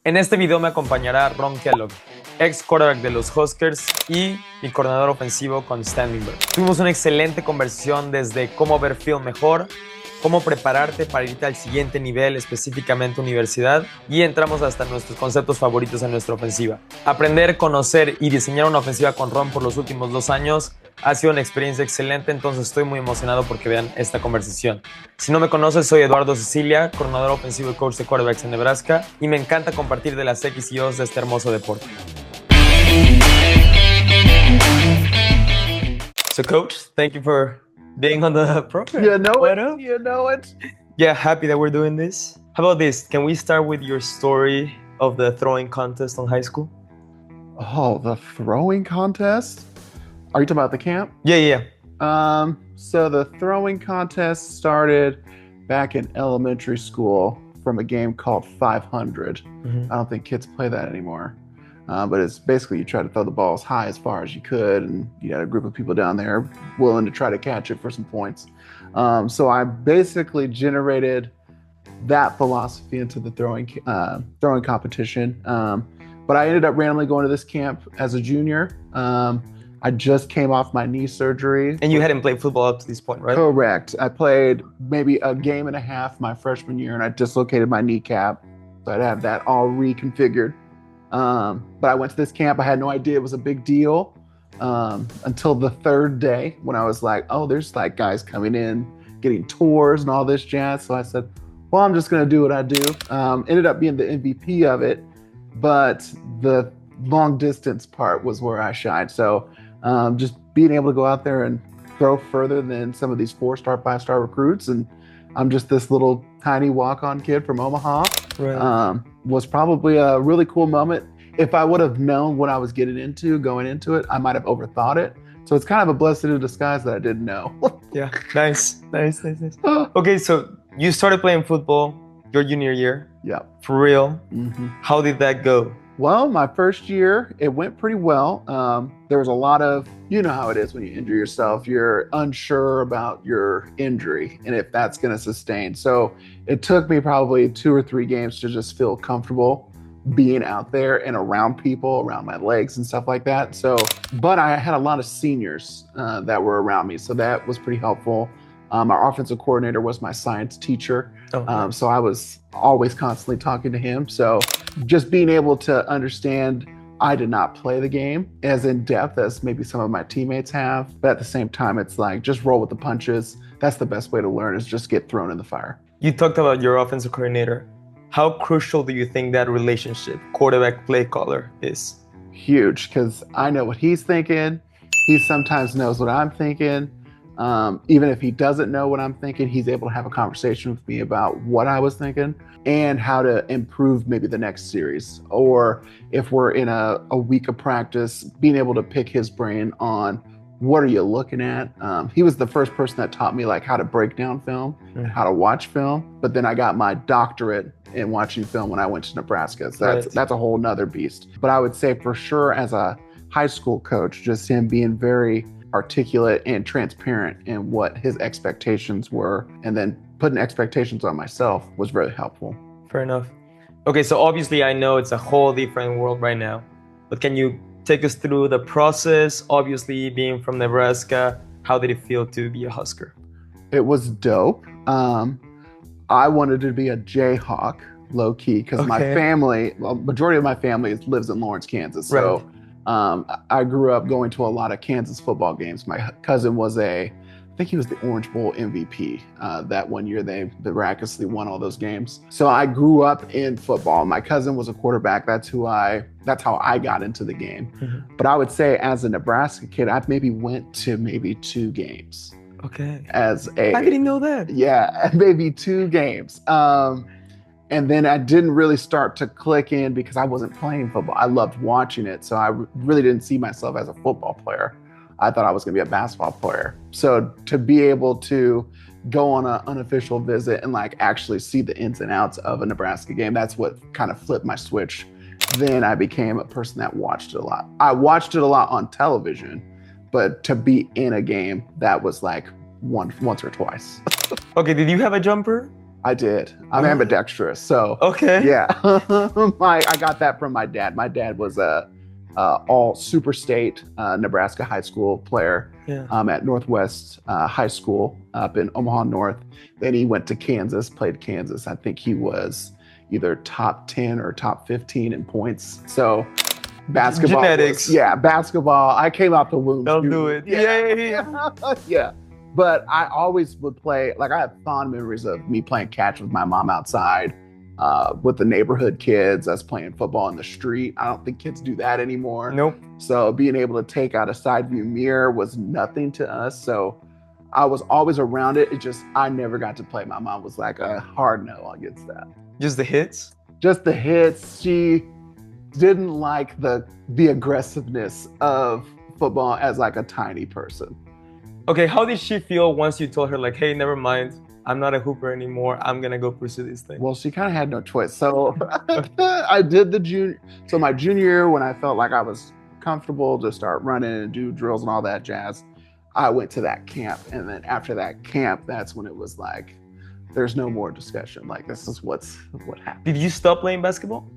En este video me acompañará Ron Kellogg, ex quarterback de los Huskers y mi coordinador ofensivo con Bear. Tuvimos una excelente conversación desde cómo ver film mejor, cómo prepararte para irte al siguiente nivel, específicamente universidad, y entramos hasta nuestros conceptos favoritos en nuestra ofensiva. Aprender, conocer y diseñar una ofensiva con Ron por los últimos 2 años ha sido una experiencia excelente, entonces estoy muy emocionado porque vean esta conversación. Si no me conoces, soy Eduardo Cecilia, coordinador ofensivo y coach de quarterbacks en Nebraska, y me encanta compartir de las X y O's de este hermoso deporte. So coach, thank you for being on the program. You know it. Yeah, happy that we're doing this. How about this? Can we start with your story of the throwing contest on high school? Oh, the throwing contest? Are you talking about the camp? Yeah. So the throwing contest started back in elementary school from a game called 500. Mm-hmm. I don't think kids play that anymore. But it's basically you try to throw the ball as high as far as you could, and you had a group of people down there willing to try to catch it for some points. So I basically generated that philosophy into the throwing competition. But I ended up randomly going to this camp as a junior. I just came off my knee surgery. And you hadn't played football up to this point, right? Correct. I played maybe a game and a half my freshman year, and I dislocated my kneecap. So I'd have that all reconfigured. But I went to this camp. I had no idea it was a big deal until the third day when I was like, oh, there's like guys coming in, getting tours and all this jazz. So I said, well, I'm just going to do what I do. Ended up being the MVP of it, but the long distance part was where I shined. So just being able to go out there and throw further than some of these 4-star, 5-star recruits. And I'm just this little tiny walk-on kid from Omaha. Right. Was probably a really cool moment. If I would have known what I was getting into going into it, I might have overthought it. So it's kind of a blessing in disguise that I didn't know. Yeah, nice. Okay, so you started playing football your junior year. Yeah. For real? Mm-hmm. How did that go? Well, my first year, it went pretty well. There was a lot of, you know how it is when you injure yourself, you're unsure about your injury and if that's going to sustain. So it took me probably 2 or 3 games to just feel comfortable being out there and around people, around my legs and stuff like that. So, but I had a lot of seniors that were around me. So that was pretty helpful. Our offensive coordinator was my science teacher. Okay. So I was always constantly talking to him. So just being able to understand I did not play the game as in depth as maybe some of my teammates have. But at the same time, it's like, just roll with the punches. That's the best way to learn, is just get thrown in the fire. You talked about your offensive coordinator. How crucial do you think that relationship, quarterback play caller, is? Huge, because I know what he's thinking. He sometimes knows what I'm thinking. Even if he doesn't know what I'm thinking, he's able to have a conversation with me about what I was thinking and how to improve maybe the next series. Or if we're in a week of practice, being able to pick his brain on what are you looking at. He was the first person that taught me like how to break down film, how to watch film. But then I got my doctorate in watching film when I went to Nebraska. So that's a whole nother beast. But I would say for sure as a high school coach, just him being very articulate and transparent in what his expectations were, and then putting expectations on myself was very helpful. Fair enough. Okay, so obviously I know it's a whole different world right now, but can you take us through the process? Obviously, being from Nebraska, how did it feel to be a Husker? It was dope. I wanted to be a Jayhawk, low key, because my family, well, majority of my family lives in Lawrence, Kansas. So right. I grew up going to a lot of Kansas football games. My cousin was I think he was the Orange Bowl MVP that one year. They miraculously won all those games. So I grew up in football. My cousin was a quarterback. That's how I got into the game. Mm-hmm. But I would say as a Nebraska kid, I maybe went to 2 games. Okay. I didn't know that. Yeah, maybe 2 games. And then I didn't really start to click in because I wasn't playing football. I loved watching it. So I really didn't see myself as a football player. I thought I was going to be a basketball player. So to be able to go on an unofficial visit and like actually see the ins and outs of a Nebraska game, that's what kind of flipped my switch. Then I became a person that watched it a lot. I watched it a lot on television, but to be in a game, that was like once or twice. Okay, did you have a jumper? I did. I'm ambidextrous, so Okay. yeah. I got that from my dad. My dad was a all super state Nebraska high school player at Northwest High School up in Omaha North. Then he went to Kansas, played Kansas. I think he was either top 10 or top 15 in points. So basketball. Genetics. Basketball. I came out the womb. Don't do it. Yeah. Yeah. But I always would play, like I have fond memories of me playing catch with my mom outside with the neighborhood kids, us playing football in the street. I don't think kids do that anymore. Nope. So being able to take out a side view mirror was nothing to us. So I was always around it. It just, I never got to play. My mom was like a hard no against that. Just the hits? Just the hits. She didn't like the aggressiveness of football as like a tiny person. Okay, how did she feel once you told her like, hey, never mind, I'm not a hooper anymore, I'm gonna go pursue this thing? Well, she kind of had no choice. So I did my junior year, when I felt like I was comfortable to start running and do drills and all that jazz, I went to that camp. And then after that camp, that's when it was like, there's no more discussion. Like, this is what happened. Did you stop playing basketball?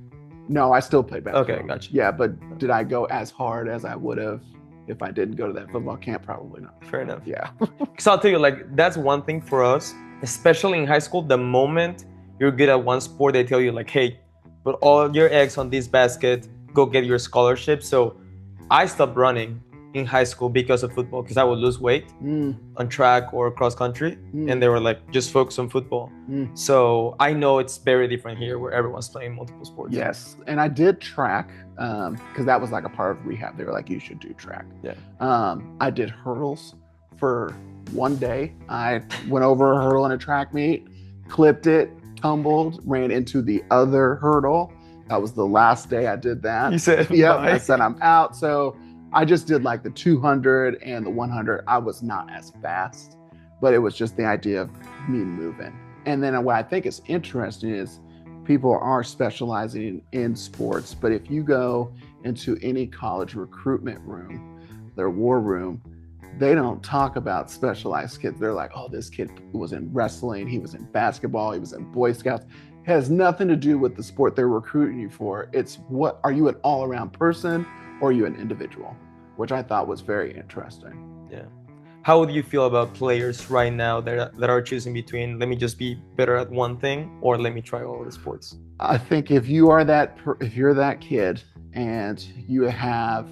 No, I still played basketball. Okay, gotcha. Yeah, but did I go as hard as I would have if I didn't go to that football camp? Probably not. Fair enough. Yeah. Because I'll tell you, like, that's one thing for us, especially in high school. The moment you're good at one sport, they tell you like, hey, put all your eggs on this basket, go get your scholarship. So I stopped running in high school because of football, because I would lose weight on track or cross country, and they were like, just focus on football. So I know it's very different here where everyone's playing multiple sports. Yes, and I did track because that was like a part of rehab. They were like, you should do track. Yeah. I did hurdles for one day. I went over a hurdle in a track meet, clipped it, tumbled, ran into the other hurdle. That was the last day I did that. You said, yeah, bye. I said I'm out. So I just did like the 200 and the 100. I was not as fast, but it was just the idea of me moving. And then what I think is interesting is people are specializing in sports, but if you go into any college recruitment room, their war room, they don't talk about specialized kids. They're like, oh, this kid was in wrestling, he was in basketball, he was in Boy Scouts. It has nothing to do with the sport they're recruiting you for. It's what, are you an all-around person or are you an individual? Which I thought was very interesting. Yeah. How would you feel about players right now that are choosing between, let me just be better at one thing or let me try all the sports? I think if you're that kid and you have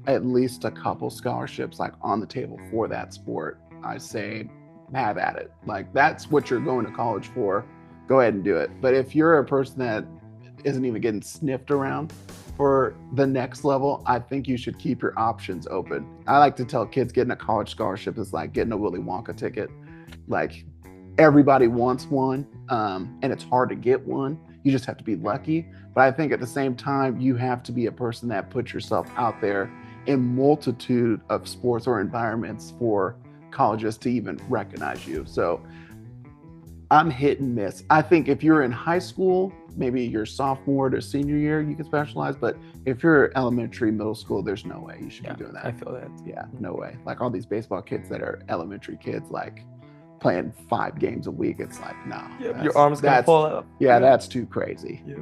at least a couple scholarships like on the table for that sport, I say have at it. Like, that's what you're going to college for. Go ahead and do it. But if you're a person that isn't even getting sniffed around for the next level, I think you should keep your options open. I like to tell kids getting a college scholarship is like getting a Willy Wonka ticket. Like, everybody wants one, and it's hard to get one. You just have to be lucky. But I think at the same time, you have to be a person that puts yourself out there in multitude of sports or environments for colleges to even recognize you. So I'm hit and miss. I think if you're in high school, maybe your sophomore to senior year, you can specialize. But if you're elementary, middle school, there's no way you should be doing that. I feel that. Yeah, no way. Like all these baseball kids that are elementary kids, like playing 5 games a week, it's like, no. Yep, your arm's gonna fall out. Yeah, that's too crazy. Yep.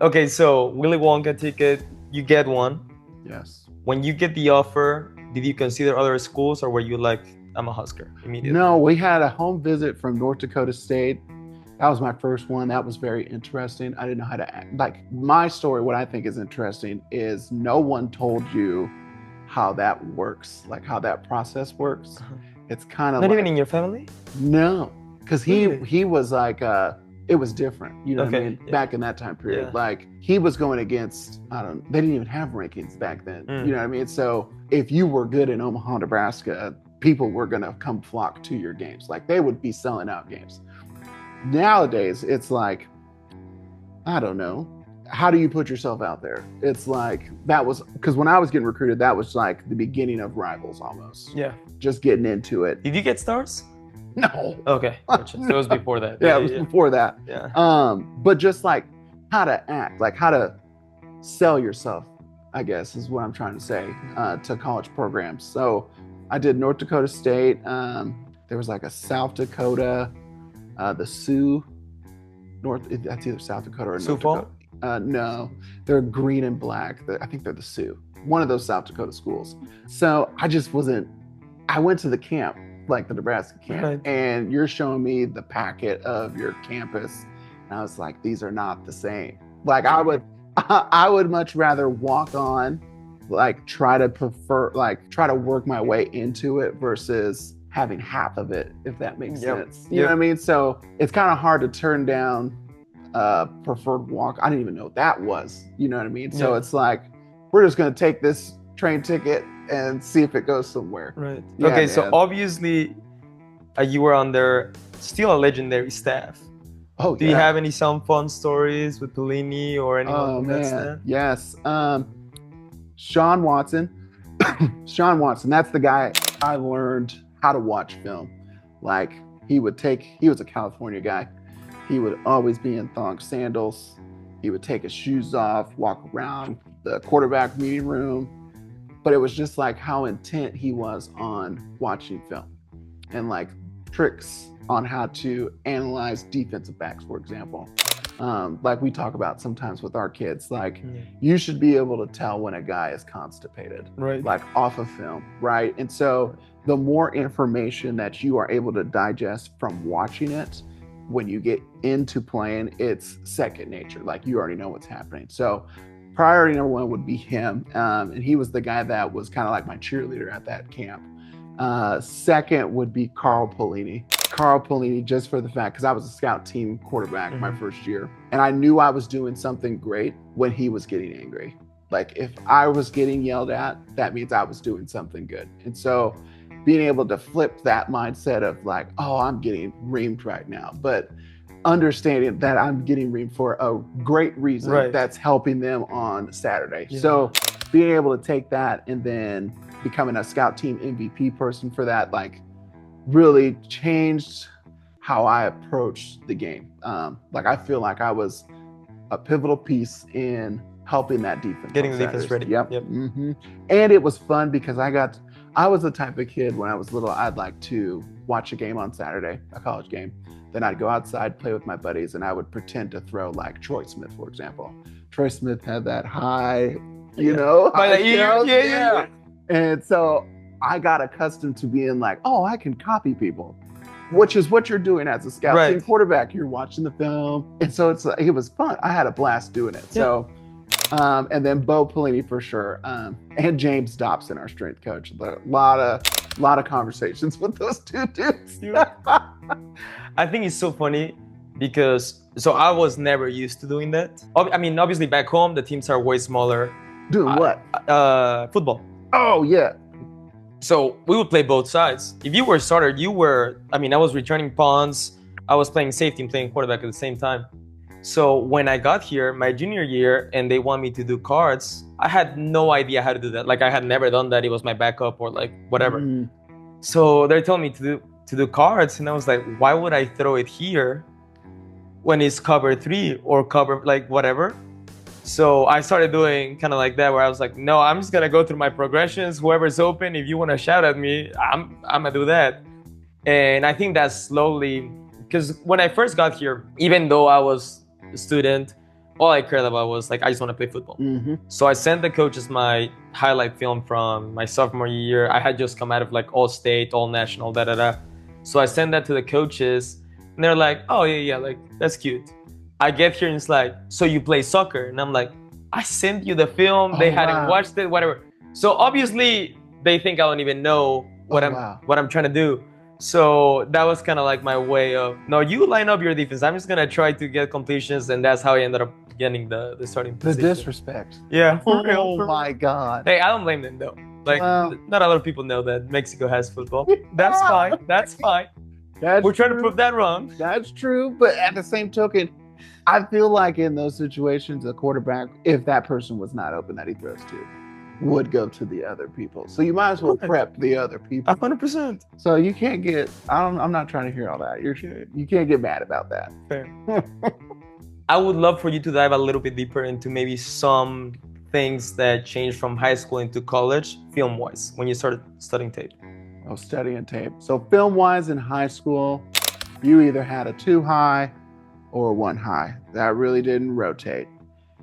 Okay, so Willy Wonka ticket, you get one. Yes. When you get the offer, did you consider other schools or were you like, I'm a Husker immediately? No, we had a home visit from North Dakota State. That was my first one. That was very interesting. I didn't know how to act. Like, my story, what I think is interesting is no one told you how that works, like how that process works. It's kind of not like, even in your family? No, because he Really? was like, it was different. You know what I Okay, mean? yeah. Back in that time period, Yeah. like he was going against, they didn't even have rankings back then. You know what I mean? So if you were good in Omaha, Nebraska, people were going to come flock to your games. Like, they would be selling out games. Nowadays, it's like, I don't know. How do you put yourself out there? It's like, that was, because when I was getting recruited, that was like the beginning of Rivals almost. Yeah. Just getting into it. Did you get stars? No. Okay, gotcha. So it was before that. Yeah, it was before that. Yeah. But just like how to act, like how to sell yourself, I guess is what I'm trying to say, to college programs. So I did North Dakota State. There was like a South Dakota, the Sioux That's either South Dakota or Sioux North Dakota. No, they're green and black. I think they're the Sioux. One of those South Dakota schools. So I went to the camp, like the Nebraska camp, Right. and you're showing me the packet of your campus. And I was like, these are not the same. Like I would much rather walk on, like try to work my way into it versus having half of it, if that makes sense. You know what I mean? So it's kind of hard to turn down preferred walk. I didn't even know what that was. You know what I mean? So it's like, we're just going to take this train ticket and see if it goes somewhere. Right. Yeah, okay, man. so obviously you were under still a legiondary staff. Oh, Do you have some fun stories with Pelini or anyone from that staff? Yes. Sean Watson. Sean Watson, that's the guy I learned how to watch film. Like he was a California guy. He would always be in thong sandals. He would take his shoes off, walk around the quarterback meeting room. But it was just like how intent he was on watching film and like tricks on how to analyze defensive backs, for example. Like we talk about sometimes with our kids, like you should be able to tell when a guy is constipated, right? Like off of film, right? And so the more information that you are able to digest from watching it, when you get into playing, it's second nature. Like you already know what's happening. So priority number one would be him. And he was the guy that was kind of like my cheerleader at that camp. Second would be Carl Pelini. Carl Pelini, just for the fact, because I was a scout team quarterback my first year. And I knew I was doing something great when he was getting angry. Like if I was getting yelled at, that means I was doing something good. And so being able to flip that mindset of like, oh, I'm getting reamed right now, but understanding that I'm getting reamed for a great reason that's helping them on Saturday. So being able to take that and then becoming a scout team MVP person for that, like really changed how I approached the game. Like I feel like I was a pivotal piece in helping that defense. Getting the defense ready. Yep. Mm-hmm. And it was fun because I was the type of kid when I was little, I'd like to watch a game on Saturday, a college game. Then I'd go outside, play with my buddies, and I would pretend to throw like Troy Smith, for example. Troy Smith had that high, by the ear. Yeah. And so I got accustomed to being like, oh, I can copy people, which is what you're doing as a scout team quarterback. You're watching the film. And so it was fun. I had a blast doing it. So, and then Bo Pelini for sure. And James Dobson, our strength coach. A lot of conversations with those two dudes. I think it's so funny because, so I was never used to doing that. I mean, obviously back home, the teams are way smaller. Doing what? Football. Oh, yeah. So we would play both sides. If you were a starter, I was returning punts. I was playing safety and playing quarterback at the same time. So when I got here, my junior year, and they want me to do cards, I had no idea how to do that. Like I had never done that. It was my backup or like whatever. So they're telling me to do cards. And I was like, why would I throw it here when it's cover 3 or cover like whatever? So I started doing kind of like that, where I was like, no, I'm just going to go through my progressions. Whoever's open, if you want to shout at me, I'm going to do that. And I think that's slowly, because when I first got here, even though I was a student, all I cared about was like, I just want to play football. So I sent the coaches my highlight film from my sophomore year. I had just come out of like all state, all national, So I sent that to the coaches and they're like, oh yeah, like that's cute. I get here and it's like, so you play soccer? And I'm like, I sent you the film. They hadn't watched it, whatever. So obviously they think I don't even know what I'm trying to do. So that was kind of like my way of, no, you line up your defense. I'm just going to try to get completions. And that's how I ended up getting the starting position. The disrespect. Yeah. Oh my God. Hey, I don't blame them though. Like, not a lot of people know that Mexico has football. That's fine. That's fine. We're trying to prove that wrong. That's true. But at the same token, I feel like in those situations, a quarterback, if that person was not open that he throws to, would go to the other people. So you might as well prep the other people. 100%. So you can't get, I'm not trying to hear all that. You can't get mad about that. Fair. I would love for you to dive a little bit deeper into maybe some things that changed from high school into college, film-wise, when you started studying tape. Oh, studying tape. So film-wise in high school, you either had a 2 high or one high. That really didn't rotate.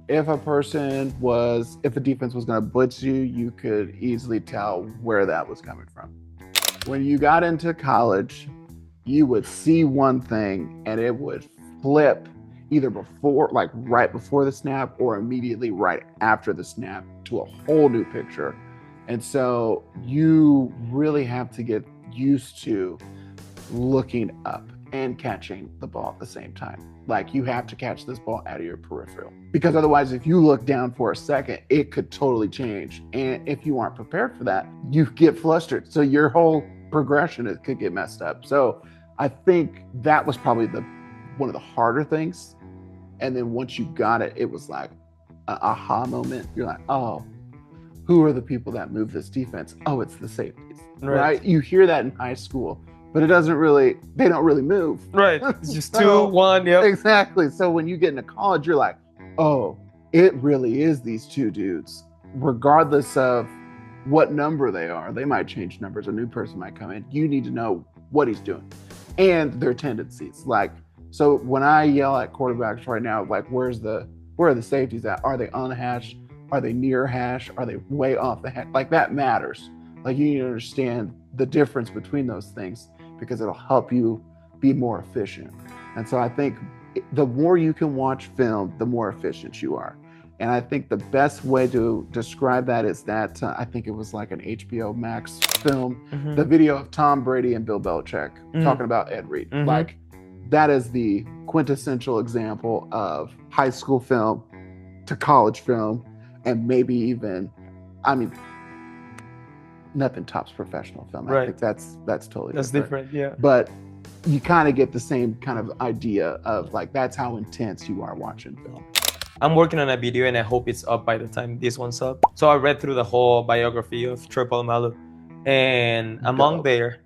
If a defense was going to blitz you, you could easily tell where that was coming from. When you got into college, you would see one thing and it would flip either right before the snap or immediately right after the snap to a whole new picture. And so you really have to get used to looking up and catching the ball at the same time. Like, you have to catch this ball out of your peripheral, because otherwise, if you look down for a second, it could totally change. And if you aren't prepared for that, you get flustered. So your whole progression, it could get messed up. So I think that was probably one of the harder things. And then once you got it, it was like an aha moment. You're like, oh, who are the people that move this defense? Oh, it's the safeties, right? You hear that in high school, but they don't really move. Right, it's just 2, 1, yep. Exactly. So when you get into college, you're like, oh, it really is these two dudes. Regardless of what number they are, they might change numbers. A new person might come in. You need to know what he's doing and their tendencies. Like, so when I yell at quarterbacks right now, like, where are the safeties at? Are they on the hash? Are they near hash? Are they way off the hash? Like, that matters. Like, you need to understand the difference between those things, because it'll help you be more efficient. And so I think the more you can watch film, the more efficient you are. And I think the best way to describe that is that I think it was like an HBO Max film, the video of Tom Brady and Bill Belichick talking about Ed Reed. Like, that is the quintessential example of high school film to college film, and maybe even, nothing tops professional film. Right. I think that's totally different. Yeah. But you kind of get the same kind of idea of, like, that's how intense you are watching film. I'm working on a video and I hope it's up by the time this one's up. So I read through the whole biography of Troy Polamalu, and among there,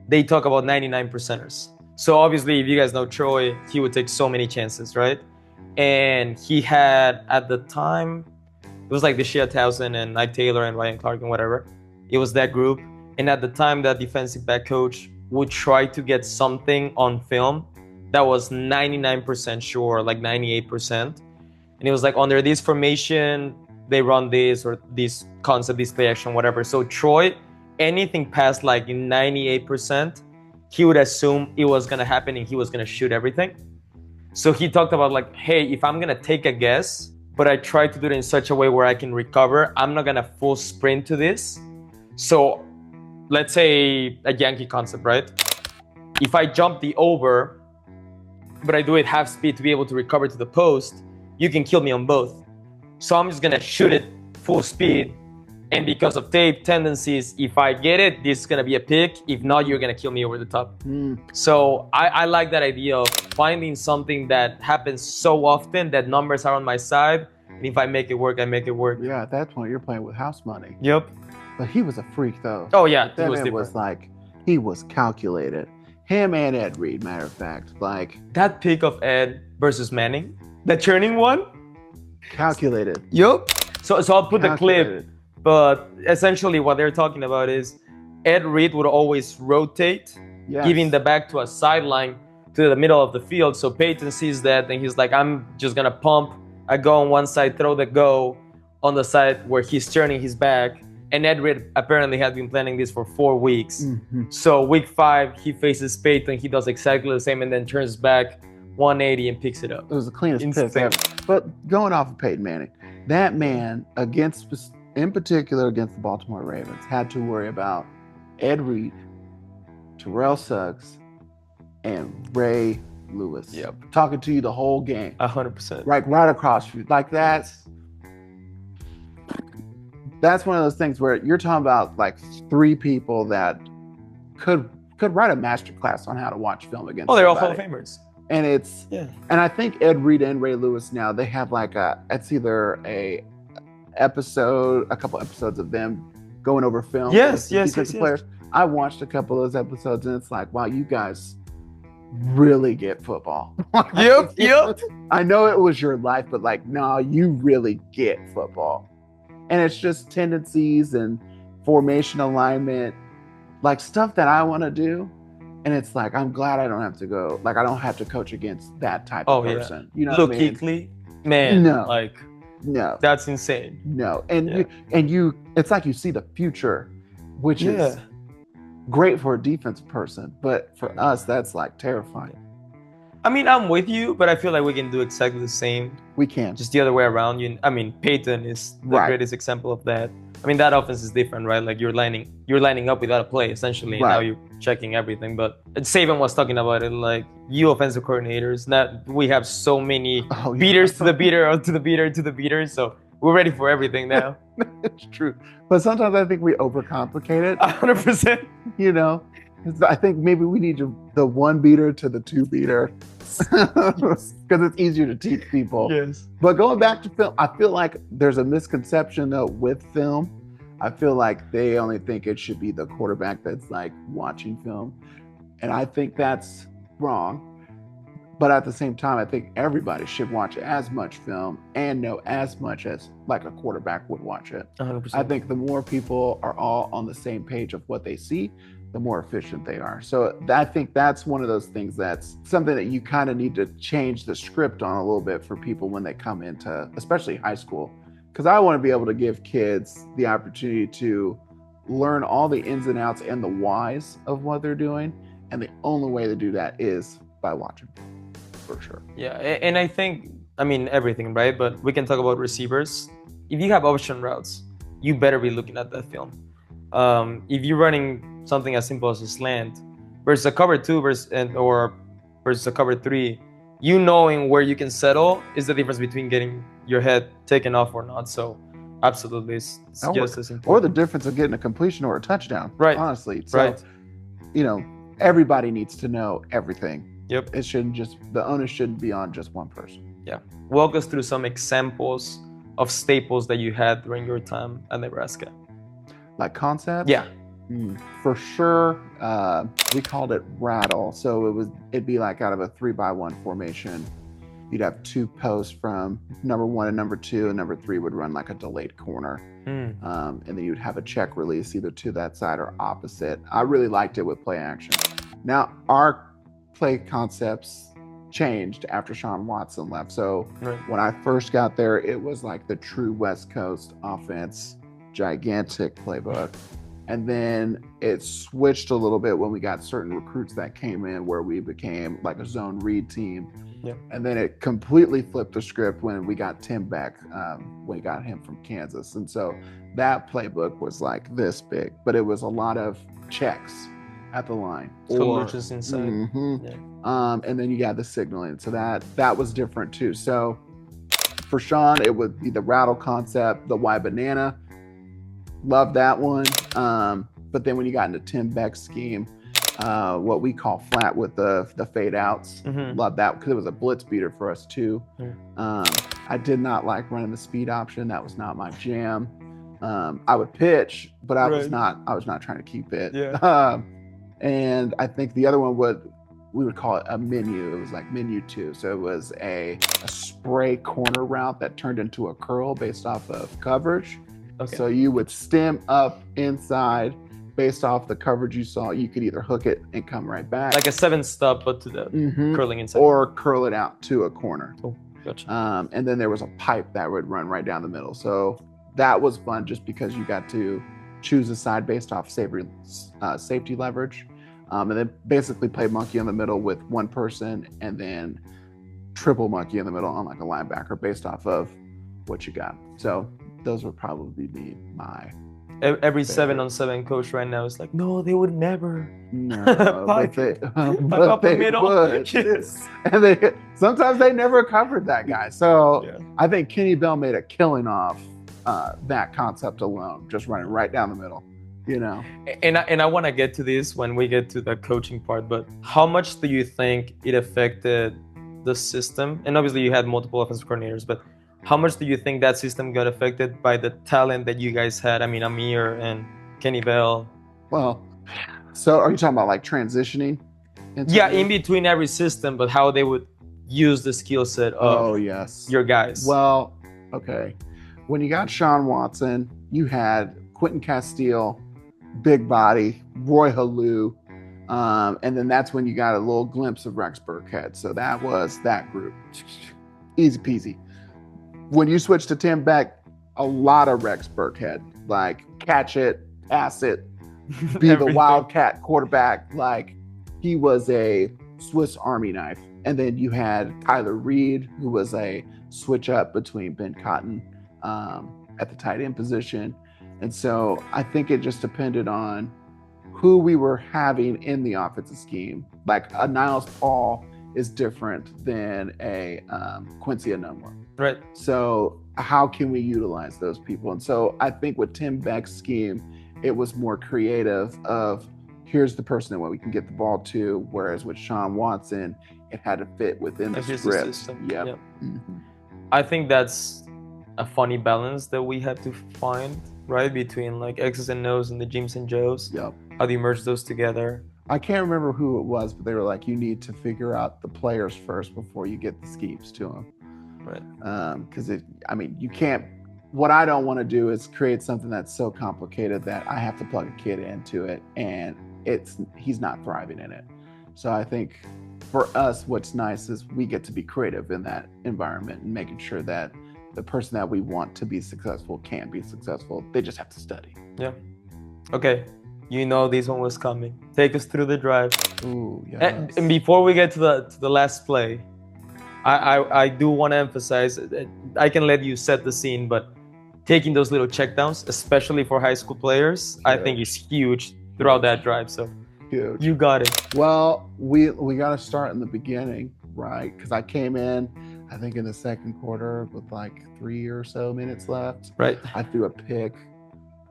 they talk about 99 percenters. So obviously, if you guys know Troy, he would take so many chances, right? And he had, at the time, it was like the Shea Towson and Ike Taylor and Ryan Clark and whatever. It was that group. And at the time, that defensive back coach would try to get something on film that was 99% sure, like 98%. And it was like, under this formation, they run this, or this concept, this play action, whatever. So Troy, anything past like 98%, he would assume it was going to happen and he was going to shoot everything. So he talked about, like, hey, if I'm going to take a guess, but I try to do it in such a way where I can recover, I'm not going to full sprint to this. So let's say a Yankee concept, right? If I jump the over, but I do it half speed to be able to recover to the post, you can kill me on both. So I'm just going to shoot it full speed. And because of tape tendencies, if I get it, this is going to be a pick. If not, you're going to kill me over the top. So I like that idea of finding something that happens so often that numbers are on my side. And if I make it work, I make it work. Yeah, at that point, you're playing with house money. Yep. But he was a freak, though. Oh, yeah. That man was like, he was calculated. Him and Ed Reed, matter of fact. Like, that pick of Ed versus Manning, the churning one. Calculated. Yep. So I'll put the clip. But essentially what they're talking about is Ed Reed would always rotate, giving the back to a sideline to the middle of the field. So Peyton sees that and he's like, I'm just going to pump a go on one side, throw the go on the side where he's turning his back. And Ed Reed apparently had been planning this for 4 weeks. So week 5, he faces Peyton. He does exactly the same and then turns back 180 and picks it up. It was the cleanest pick ever. But going off of Peyton Manning, that man, in particular against the Baltimore Ravens, had to worry about Ed Reed, Terrell Suggs, and Ray Lewis. Yep. Talking to you the whole game. 100%. Right across you. Like, that's one of those things where you're talking about, like, 3 people that could write a master class on how to watch film against they're all somebody. Hall of Famers. And and I think Ed Reed and Ray Lewis now, they have like it's either a couple episodes of them going over film. Yes. Players. I watched a couple of those episodes and it's like, wow, you guys really get football. Yep. I know it was your life, but like, no, you really get football. And it's just tendencies and formation alignment, like stuff that I want to do. And it's like, I'm glad I don't have to go, like I don't have to coach against that type of person. You know what I Luke mean? Kuechly, man, No, that's insane. no. And it's like you see the future, which is great for a defensive person, but for us, that's like terrifying. I mean, I'm with you, but I feel like we can do exactly the same. We can. Just the other way around. I mean, Peyton is the greatest example of that. I mean, that offense is different, right? Like you're lining up without a play, essentially, and now you're checking everything. But Saban was talking about it, like, you offensive coordinators, we have so many beaters to the beater, or to the beater, to the beater, so we're ready for everything now. It's true. But sometimes I think we overcomplicate it. 100%. You know? I think maybe we need the one beater to the two beater. Because it's easier to teach people. Yes. But going back to film, I feel like there's a misconception though with film. I feel like they only think it should be the quarterback that's like watching film. And I think that's wrong. But at the same time, I think everybody should watch as much film and know as much as like a quarterback would watch it. 100%. I think the more people are all on the same page of what they see, the more efficient they are. So I think that's one of those things that's something that you kind of need to change the script on a little bit for people when they come into, especially high school. Because I want to be able to give kids the opportunity to learn all the ins and outs and the whys of what they're doing. And the only way to do that is by watching, for sure. Yeah, and I think, I mean, everything, right? But we can talk about receivers. If you have option routes, you better be looking at that film. If you're running something as simple as a slant versus a cover 2 versus a cover 3, you knowing where you can settle is the difference between getting your head taken off or not. So absolutely, it's just as important. Or the difference of getting a completion or a touchdown, right? Honestly. So, you know, everybody needs to know everything. Yep. It shouldn't just, the onus shouldn't be on just one person. Yeah. Walk us through some examples of staples that you had during your time at Nebraska. Like concepts? Yeah. For sure, we called it rattle. So it'd be like out of a 3-by-1 formation. You'd have 2 posts from number 1 and number 2, and number 3 would run like a delayed corner. And then you'd have a check release either to that side or opposite. I really liked it with play action. Now, our play concepts changed after Sean Watson left. So when I first got there, it was like the true West Coast offense, gigantic playbook. And then it switched a little bit when we got certain recruits that came in where we became like a zone read team. Yep. And then it completely flipped the script when we got Tim back, when we got him from Kansas. And so that playbook was like this big, but it was a lot of checks at the line. Solutions inside. And then you got the signaling. So that was different too. So for Sean, it would be the rattle concept, the Y banana. Love that one. But then when you got into Tim Beck's scheme, what we call flat with the fade outs, love that because it was a blitz beater for us too. I did not like running the speed option. That was not my jam. I would pitch, but I was not trying to keep it. And I think the other one we would call it a menu. It was like menu 2. So it was a spray corner route that turned into a curl based off of coverage. Okay. So you would stem up inside based off the coverage you saw. You could either hook it and come right back. Like a 7-stop, but to the curling inside. Or curl it out to a corner. Oh, gotcha. And then there was a pipe that would run right down the middle. So that was fun just because you got to choose a side based off safety leverage. And then basically play monkey in the middle with one person and then triple monkey in the middle on like a linebacker based off of what you got. So those would probably be my every favorite. 7-on-7 coach right now is like, no, they would never. No, but they would. Yes. And sometimes they never covered that guy. So I think Kenny Bell made a killing off that concept alone, just running right down the middle. You know, and I want to get to this when we get to the coaching part, but how much do you think it affected the system? And obviously you had multiple offensive coordinators, but how much do you think that system got affected by the talent that you guys had? I mean, Amir and Kenny Bell. Well, so are you talking about like transitioning? In between every system, but how they would use the skill set of your guys. Well, okay. When you got Sean Watson, you had Quentin Castile, big body, Roy Halou, And then that's when you got a little glimpse of Rex Burkhead. So that was that group. Easy peasy. When you switch to Tim Beck, a lot of Rex Burkhead, like catch it, pass it, be the wildcat quarterback. Like he was a Swiss Army knife. And then you had Kyler Reed, who was a switch up between Ben Cotton at the tight end position. And so I think it just depended on who we were having in the offensive scheme. Like a Niles Paul is different than a Quincy Enunwa. Right. So how can we utilize those people? And so I think with Tim Beck's scheme, it was more creative of here's the person that we can get the ball to, whereas with Sean Watson, it had to fit within the script. Yep. Mm-hmm. I think that's a funny balance that we have to find, right? Between like X's and O's and the Jims and Joes. Yep. How do you merge those together? I can't remember who it was, but they were like, you need to figure out the players first before you get the schemes to them. Right. Because you can't, what I don't want to do is create something that's so complicated that I have to plug a kid into it and he's not thriving in it. So I think for us, what's nice is we get to be creative in that environment and making sure that the person that we want to be successful can be successful. They just have to study. Yeah. Okay. You know this one was coming. Take us through the drive. Ooh, yes. And before we get to the last play, I do want to emphasize, I can let you set the scene, but taking those little checkdowns, especially for high school players, I think is huge throughout that drive. So huge. You got it. Well, we got to start in the beginning, right? Because I came in, I think in the second quarter with like 3 or so minutes left. Right. I threw a pick.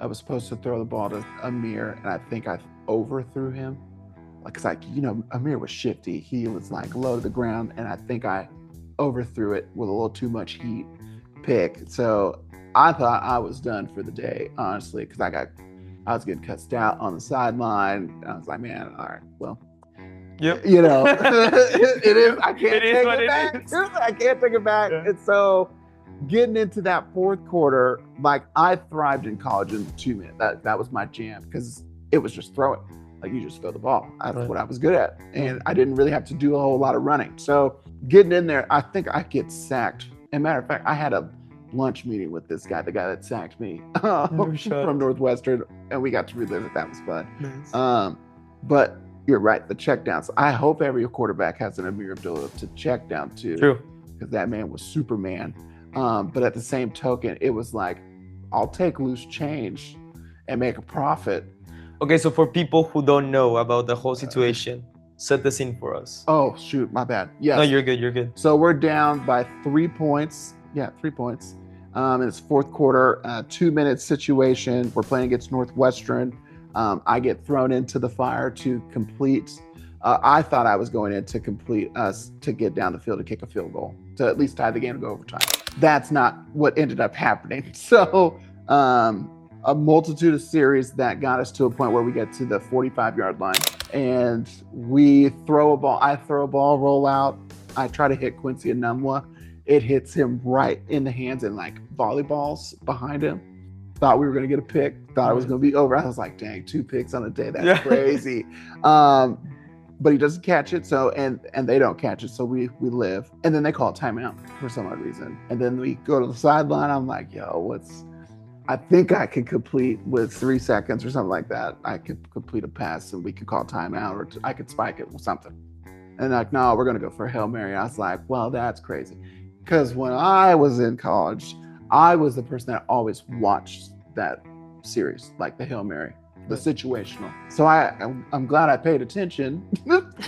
I was supposed to throw the ball to Amir, and I think I overthrew him. Because Amir was shifty. He was like low to the ground, and I think I overthrew it with a little too much heat pick. So I thought I was done for the day, honestly, because I was getting cussed out on the sideline. I was like, man, all right, well, yep. It is. I can't take it back. I can't take it back. Yeah. And so getting into that fourth quarter, like I thrived in college in 2 minutes. That was my jam because it was just throw it. Like you just throw the ball. That's what I was good at. And I didn't really have to do a whole lot of running. So getting in there, I think I get sacked. As a matter of fact, I had a lunch meeting with this guy, the guy that sacked me from Northwestern, and we got to relive it. That was fun. Nice. But you're right, the checkdowns. I hope every quarterback has an Amir Abdullah to check down to. True. Because that man was Superman. But at the same token, it was like, I'll take loose change and make a profit. Okay, so for people who don't know about the whole situation, set the scene for us. Oh, shoot, my bad. Yes. No, you're good. So we're down by 3 points. Yeah, 3 points. And it's fourth quarter, 2 minute situation. We're playing against Northwestern. I get thrown into the fire to complete. I thought I was going in to complete us to get down the field to kick a field goal, to at least tie the game to go overtime. That's not what ended up happening. So a multitude of series that got us to a point where we get to the 45-yard line and we throw a ball. I throw a ball, roll out. I try to hit Quincy Enunwa. It hits him right in the hands and like volleyballs behind him. Thought we were going to get a pick. Thought it was going to be over. I was like, dang, 2 picks on a day. That's crazy. But he doesn't catch it. So, and they don't catch it. So we live. And then they call a timeout for some odd reason. And then we go to the sideline. I'm like, yo, I think I could complete with 3 seconds or something like that. I could complete a pass and we could call timeout, or I could spike it or something. And like, no, we're going to go for a Hail Mary. I was like, well, that's crazy. Because when I was in college, I was the person that always watched that series, like the Hail Mary, the situational. So I'm glad I paid attention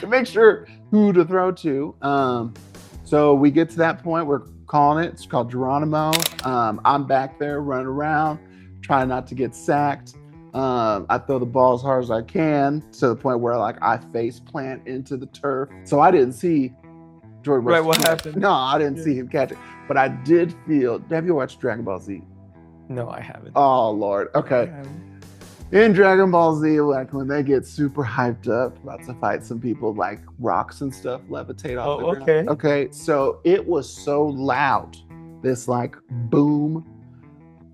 to make sure who to throw to. So we get to that point, we're calling it. It's called Geronimo. I'm back there running around, trying not to get sacked. I throw the ball as hard as I can to the point where like I face plant into the turf. So I didn't see Jordan. Right, what happened? No, I didn't see him catch it. But I did feel. Have you watched Dragon Ball Z? No, I haven't. Oh Lord. Okay. In Dragon Ball Z, like when they get super hyped up, about to fight some people, like rocks and stuff levitate off the ground. Okay. So it was so loud, this like boom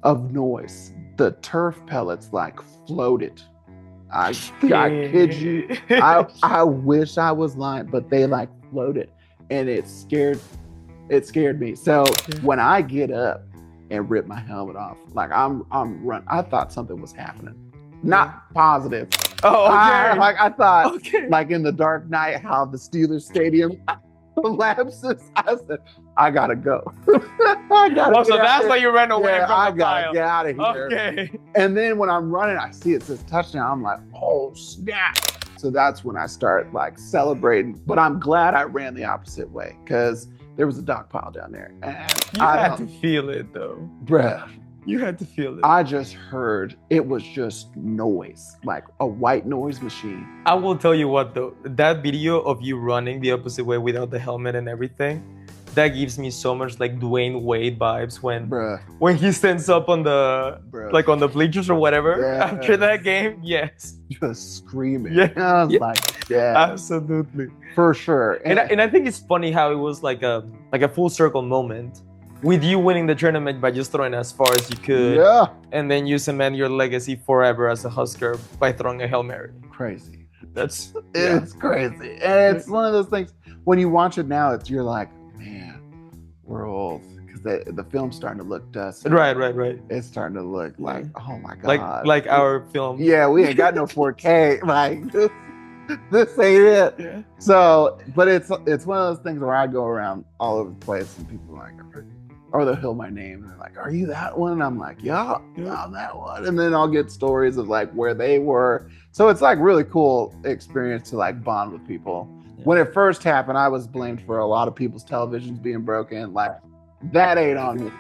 of noise. The turf pellets like floated I kid you. I wish I was lying, but they like floated, and it scared me. So when I get up and rip my helmet off, like I'm run. I thought something was happening, not positive. Oh, okay. I thought, like in the Dark Knight, how the Steelers stadium collapses. I said, I gotta go. I gotta so that's why you ran away from I the gotta pile. get out of here. Okay. And then when I'm running, I see it says touchdown. I'm like, oh snap. So that's when I start like celebrating. But I'm glad I ran the opposite way because there was a dog pile down there. And you had to feel it though. Bruh. You had to feel it. I just heard, it was just noise, like a white noise machine. I will tell you what though, that video of you running the opposite way without the helmet and everything, that gives me so much like Dwayne Wade vibes when he stands up on the like on the bleachers or whatever after that game. Yes, just screaming. Yeah, I was like, yeah, absolutely, for sure. And I think it's funny how it was like a full circle moment with you winning the tournament by just throwing as far as you could. Yeah, and then you cement your legacy forever as a Husker by throwing a Hail Mary. Crazy. It's crazy, and it's one of those things. When you watch it now, you're like, man, we're old because the film's starting to look dusty. Right. It's starting to look like, oh my god, like our film. Yeah, we ain't got no 4K. Like this ain't it. Yeah. So, but it's one of those things where I go around all over the place and people are like, or they'll hear my name and they're like, are you that one? And I'm like, yeah, I'm that one. And then I'll get stories of like where they were. So it's like really cool experience to like bond with people. Yeah. When it first happened, I was blamed for a lot of people's televisions being broken. Like, that ain't on me.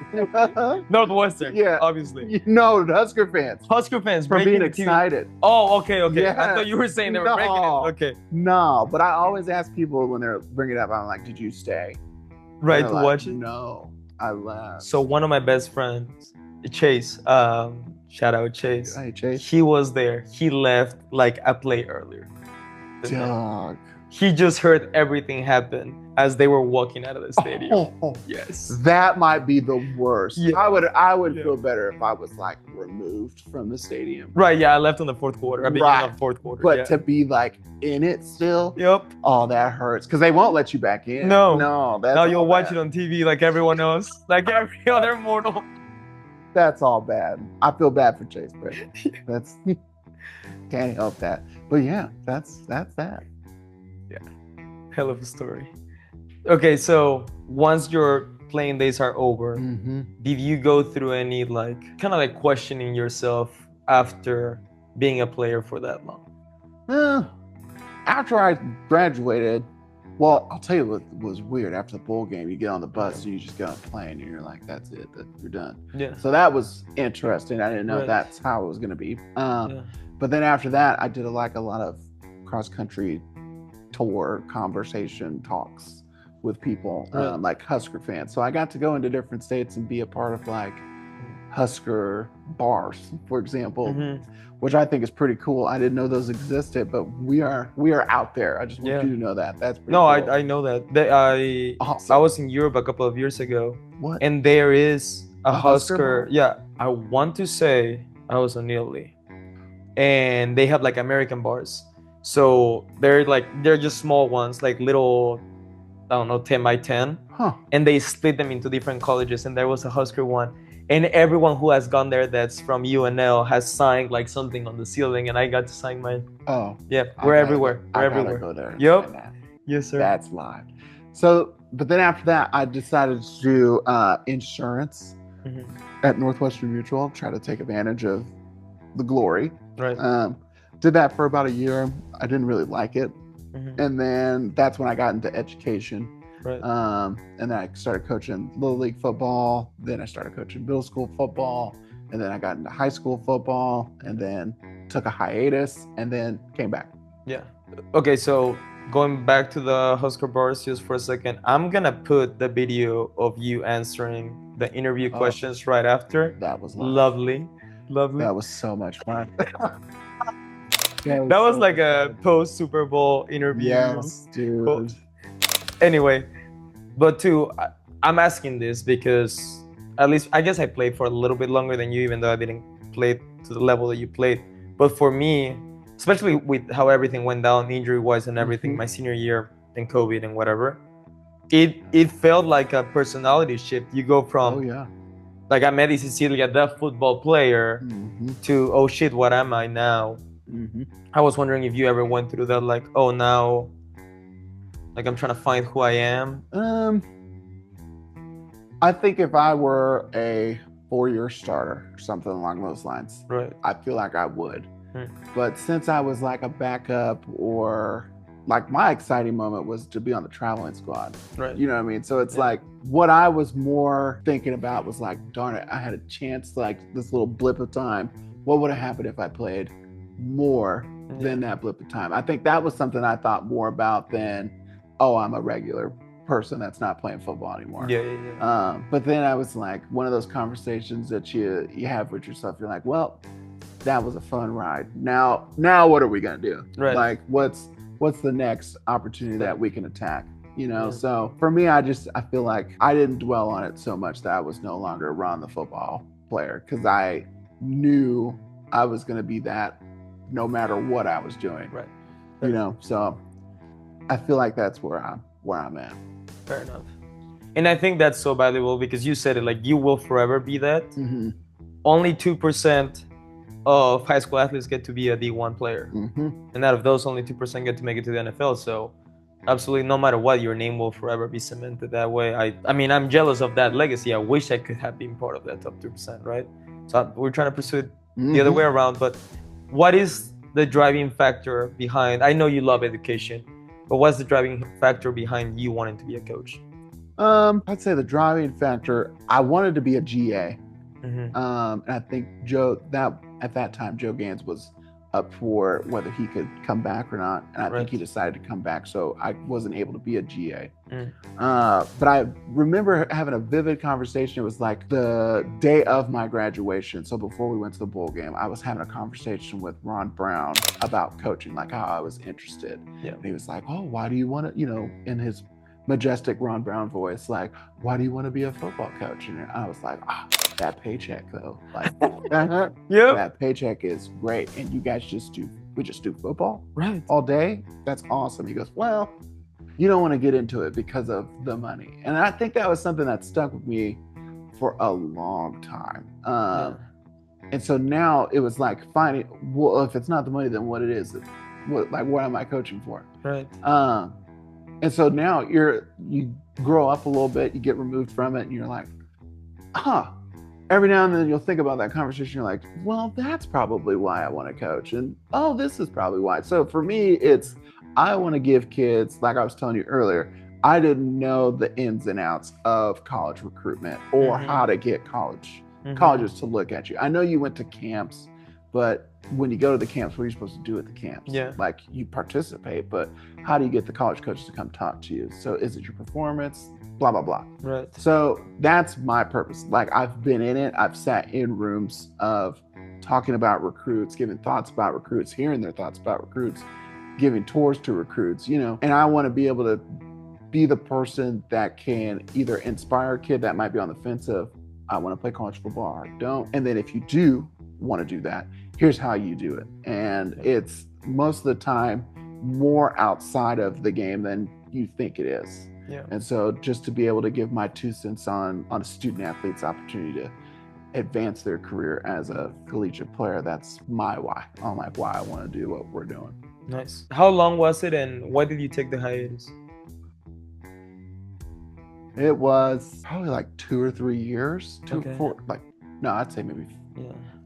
Northwestern, obviously. No, Husker fans. For being excited. Oh, okay. Yeah. I thought you were saying they were breaking it. Okay. No, but I always ask people when they're bringing it up, I'm like, did you stay? Right, to watch it? No, I left. So one of my best friends, Chase, shout out Chase. Hey, Chase. He was there. He left like a play earlier. Dog. He just heard everything happen as they were walking out of the stadium. Oh, yes. That might be the worst. Yeah. I would feel better if I was like removed from the stadium. Right, yeah, I left in the fourth quarter. I began in the fourth quarter. But to be like in it still, oh, that hurts. Because they won't let you back in. No. That's you'll watch it on TV like everyone else, like every other mortal. That's all bad. I feel bad for Chase, but that's can't help that. But yeah, that's that. Yeah, hell of a story. Okay, so once your playing days are over, did you go through any like kind of like questioning yourself after being a player for that long? After I graduated, well, I'll tell you what was weird. After the bowl game, you get on the bus and you just get on a plane and you're like, that's it, you're done. Yeah. So that was interesting. I didn't know that's how it was going to be. But then after that, I did a lot of cross-country tour conversation talks with people, like Husker fans. So I got to go into different states and be a part of like Husker bars, for example, which I think is pretty cool. I didn't know those existed, but we are out there. I just want you to know that. That's pretty cool. I know that. I was in Europe a couple of years ago. What? And there is a Husker. Yeah, I want to say I was in Italy, and they have like American bars. So they're just small ones, like little, I don't know, 10 by 10. And they split them into different colleges. And there was a Husker one. And everyone who has gone there that's from UNL has signed like something on the ceiling. And I got to sign mine. Oh. Yeah, we're everywhere. We're everywhere. Go there. Yep. Yes, sir. That's live. So, but then after that, I decided to do insurance at Northwestern Mutual, try to take advantage of the glory. Right. Did that for about a year. I didn't really like it. And then that's when I got into education. Right. And then I started coaching Little League football. Then I started coaching middle school football. And then I got into high school football and then took a hiatus and then came back. Yeah. Okay, so going back to the Husker bars just for a second, I'm going to put the video of you answering the interview questions right after. That was lovely. That was so much fun. That was like a post Super Bowl interview. Yes, dude. Cool. Anyway, but I'm asking this because at least I guess I played for a little bit longer than you, even though I didn't play to the level that you played. But for me, especially with how everything went down injury-wise and everything, Mhm. my senior year and COVID and whatever, it felt like a personality shift. You go from, Oh yeah. like, I met Cecilia, the football player, Mm-hmm. to, oh shit, what am I now? Mm-hmm. I was wondering if you ever went through that, like, oh, now, like, I'm trying to find who I am. I think if I were a 4-year starter or something along those lines, Right. I feel like I would. Hmm. But since I was like a backup, or like my exciting moment was to be on the traveling squad. Right. You know what I mean? So it's Yeah. like what I was more thinking about was like, darn it, I had a chance, like this little blip of time. What would have happened if I played more than that blip of time? I think that was something I thought more about than, oh, I'm a regular person that's not playing football anymore. Yeah. But then I was like, one of those conversations that you have with yourself, you're like, well, that was a fun ride. Now what are we gonna do? Right. Like what's the next opportunity that we can attack? You know, Yeah. so for me, I feel like I didn't dwell on it so much that I was no longer Ron the football player, because I knew I was gonna be that no matter what I was doing. Right. You know, so I feel like that's where I'm at. Fair enough. And I think that's so valuable because you said it, like, you will forever be that. Mm-hmm. Only 2% of high school athletes get to be a D1 player. Mm-hmm. And out of those, only 2% get to make it to the NFL. So absolutely, no matter what, your name will forever be cemented that way. I mean, I'm jealous of that legacy. I wish I could have been part of that top 2%, right? So we're trying to pursue it the other way around. But what is the driving factor behind, I know you love education, but what's the driving factor behind you wanting to be a coach? I'd say the driving factor, I wanted to be a GA. Mm-hmm. And I think at that time, Joe Gans was up for whether he could come back or not. And I think he decided to come back. So I wasn't able to be a GA. But I remember having a vivid conversation. It was like the day of my graduation. So before we went to the bowl game, I was having a conversation with Ron Brown about coaching, like how I was interested. Yeah. And he was like, oh, why do you want to, you know, in his majestic Ron Brown voice, like, why do you want to be a football coach? And I was like, that paycheck though, like, that paycheck is great. And you guys just do football all day? That's awesome. He goes, well, you don't want to get into it because of the money. And I think that was something that stuck with me for a long time. And so now it was like finding, well, if it's not the money, then what it is, what am I coaching for? Right. And so now you grow up a little bit, you get removed from it, and you're like, every now and then you'll think about that conversation. You're like, well, that's probably why I want to coach. And oh, this is probably why. So for me, I want to give kids, like I was telling you earlier, I didn't know the ins and outs of college recruitment or how to get colleges to look at you. I know you went to camps, but when you go to the camps, what are you supposed to do at the camps? Yeah. Like, you participate, but how do you get the college coaches to come talk to you? So is it your performance? Blah, blah, blah. Right. So that's my purpose. Like, I've been in it. I've sat in rooms of talking about recruits, giving thoughts about recruits, hearing their thoughts about recruits, giving tours to recruits, you know, and I want to be able to be the person that can either inspire a kid that might be on the fence of, I want to play college football or I don't. And then if you do want to do that, here's how you do it. And it's most of the time more outside of the game than you think it is. Yeah. And so just to be able to give my 2 cents on a student athlete's opportunity to advance their career as a collegiate player, that's my why. I'm like, why I want to do what we're doing. Nice. How long was it and why did you take the hiatus? It was probably like 2 or 3 years. I'd say maybe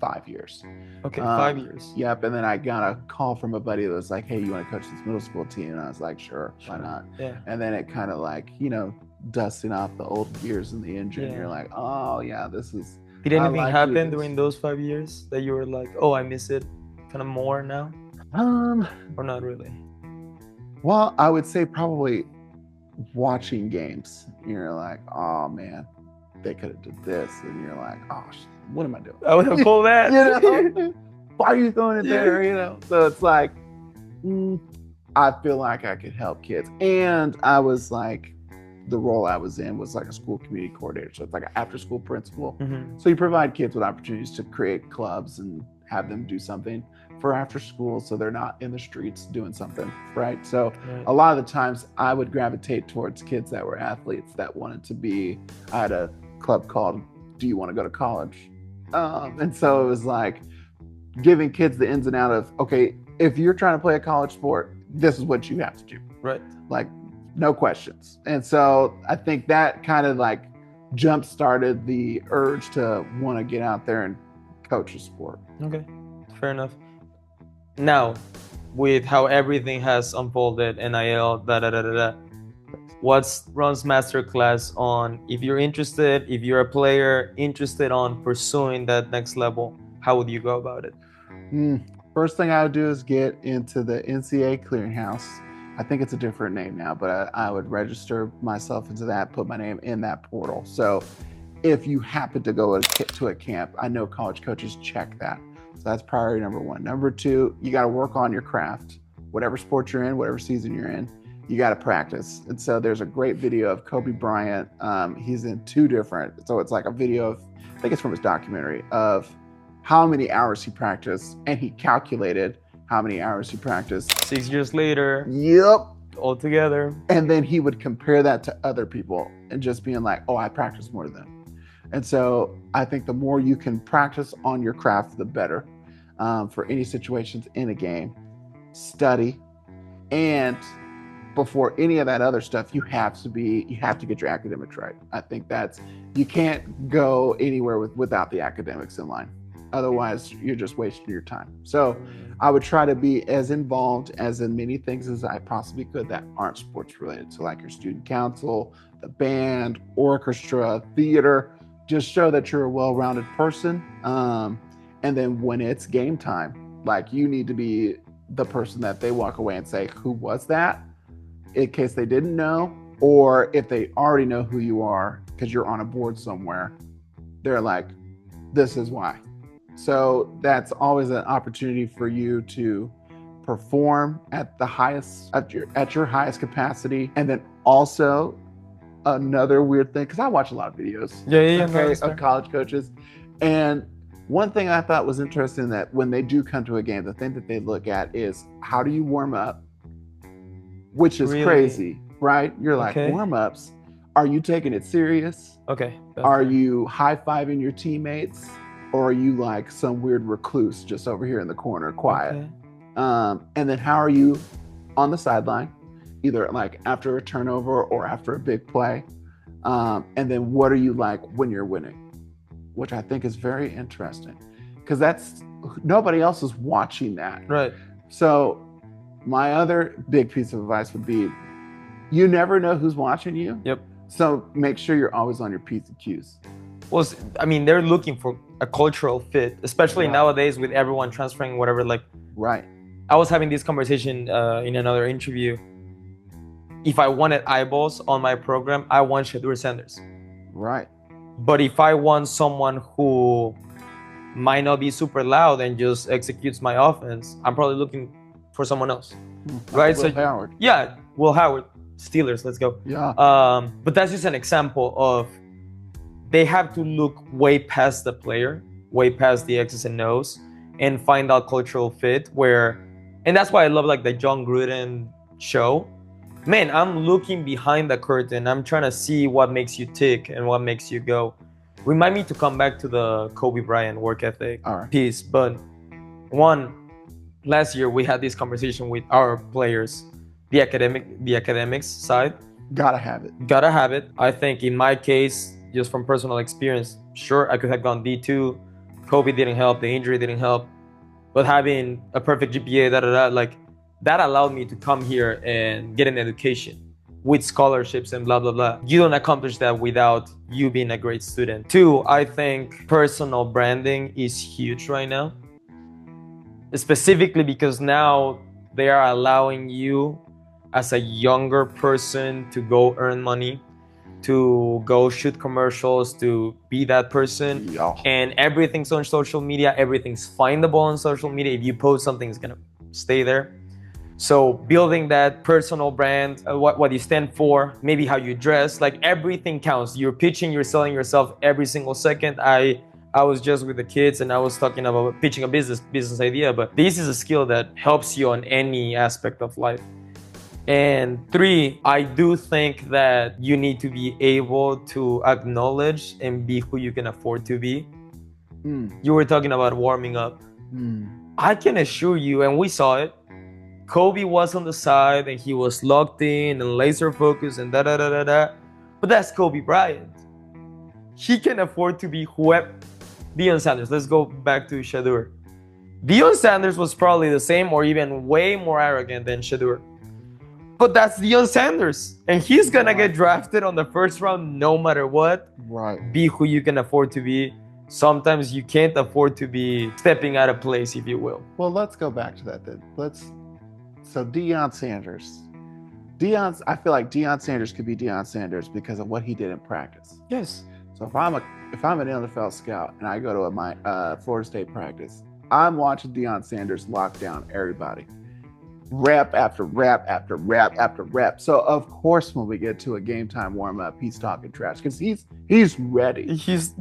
5 years. Okay, 5 years. Yep. And then I got a call from a buddy that was like, hey, you want to coach this middle school team? And I was like, sure, why not? Yeah. And then it kind of like, you know, dusting off the old gears in the engine. Yeah. You're like, oh yeah, this is. Did anything happen during those 5 years that you were like, oh, I miss it kind of more now? Or not really? Well, I would say probably watching games. You're like, oh man, they could have did this. And you're like, oh, what am I doing? I would have pulled that. You know? Why are you throwing it there? You know? So it's like, I feel like I could help kids. And I was like, the role I was in was like a school community coordinator. So it's like an after school principal. Mm-hmm. So you provide kids with opportunities to create clubs and have them do something for after school so they're not in the streets doing something, right? So a lot of the times I would gravitate towards kids that were athletes that wanted to be, I had a club called Do You Want to Go to College? And so it was like giving kids the ins and outs of, okay, if you're trying to play a college sport, this is what you have to do. Right. Like, no questions. And so I think that kind of like jump started the urge to want to get out there and coach a sport. Okay, fair enough. Now, with how everything has unfolded, NIL, what's Ron's masterclass on if you're interested, if you're a player interested on pursuing that next level, how would you go about it? First thing I would do is get into the NCAA clearinghouse. I think it's a different name now, but I would register myself into that, put my name in that portal. So if you happen to go to a camp, I know college coaches check that. So that's priority number one. Number two, you got to work on your craft. Whatever sport you're in, whatever season you're in, you got to practice. And so there's a great video of Kobe Bryant. He's in two different, so it's like a video of, I think it's from his documentary, of how many hours he practiced, and he calculated how many hours he practiced. 6 years later. Yep. All together. And then he would compare that to other people and just being like, oh, I practice more than them. And so I think the more you can practice on your craft, the better for any situations in a game. Study. And before any of that other stuff, you have to get your academics right. I think you can't go anywhere without the academics in line. Otherwise, you're just wasting your time. So I would try to be as involved as in many things as I possibly could that aren't sports related. So like your student council, the band, orchestra, theater, just show that you're a well-rounded person. And then when it's game time, like you need to be the person that they walk away and say, who was that? In case they didn't know, or if they already know who you are because you're on a board somewhere, they're like, this is why. So that's always an opportunity for you to perform at the highest, at your highest capacity. And then also another weird thing, because I watch a lot of videos of college coaches. And one thing I thought was interesting that when they do come to a game, the thing that they look at is how do you warm up, which is crazy, right? You're like, warm-ups, are you taking it serious? Okay. Are you high-fiving your teammates? Or are you like some weird recluse just over here in the corner, quiet? Okay. And then how are you on the sideline, either like after a turnover or after a big play? And then what are you like when you're winning? Which I think is very interesting because nobody else is watching that. Right. So my other big piece of advice would be, you never know who's watching you. Yep. So make sure you're always on your P's and Q's. Well, I mean, they're looking for a cultural fit, especially nowadays with everyone transferring whatever. Like, right. I was having this conversation in another interview. If I wanted eyeballs on my program, I want Shadur Sanders. Right. But if I want someone who might not be super loud and just executes my offense, I'm probably looking for someone else. Right? Will Howard. Yeah, Will Howard, Steelers. Let's go. Yeah. But that's just an example of. They have to look way past the player, way past the X's and O's, and find out cultural fit and that's why I love like the John Gruden show. Man, I'm looking behind the curtain. I'm trying to see what makes you tick and what makes you go. Remind me to come back to the Kobe Bryant work ethic piece. But last year we had this conversation with our players, the academics side. Gotta have it. I think in my case, just from personal experience, sure, I could have gone D2. COVID didn't help, the injury didn't help. But having a perfect GPA, like that allowed me to come here and get an education with scholarships and blah, blah, blah. You don't accomplish that without you being a great student. Two, I think personal branding is huge right now. Specifically because now they are allowing you as a younger person to go earn money, to go shoot commercials, to be that person. Yeah. And everything's on social media. Everything's findable on social media. If you post something, it's gonna stay there. So building that personal brand, what you stand for, maybe how you dress, like everything counts. You're pitching, you're selling yourself every single second. I I was just with the kids and I was talking about pitching a business idea, but this is a skill that helps you on any aspect of life. And 3, I do think that you need to be able to acknowledge and be who you can afford to be. You were talking about warming up. I can assure you, and we saw it, Kobe was on the side and he was locked in and laser focused and da-da-da-da-da. But that's Kobe Bryant. He can afford to be whoever. Deion Sanders, let's go back to Shadur. Deion Sanders was probably the same or even way more arrogant than Shadur. But that's Deion Sanders. And he's going to get drafted on the first round no matter what. Right. Be who you can afford to be. Sometimes you can't afford to be stepping out of place, if you will. Well, let's go back to that then. So Deion Sanders. I feel like Deion Sanders could be Deion Sanders because of what he did in practice. Yes. So if I'm an NFL scout and I go to my Florida State practice, I'm watching Deion Sanders lock down everybody. Rep after rep after rep after rep. So of course, when we get to a game time warm up, he's talking trash because he's ready.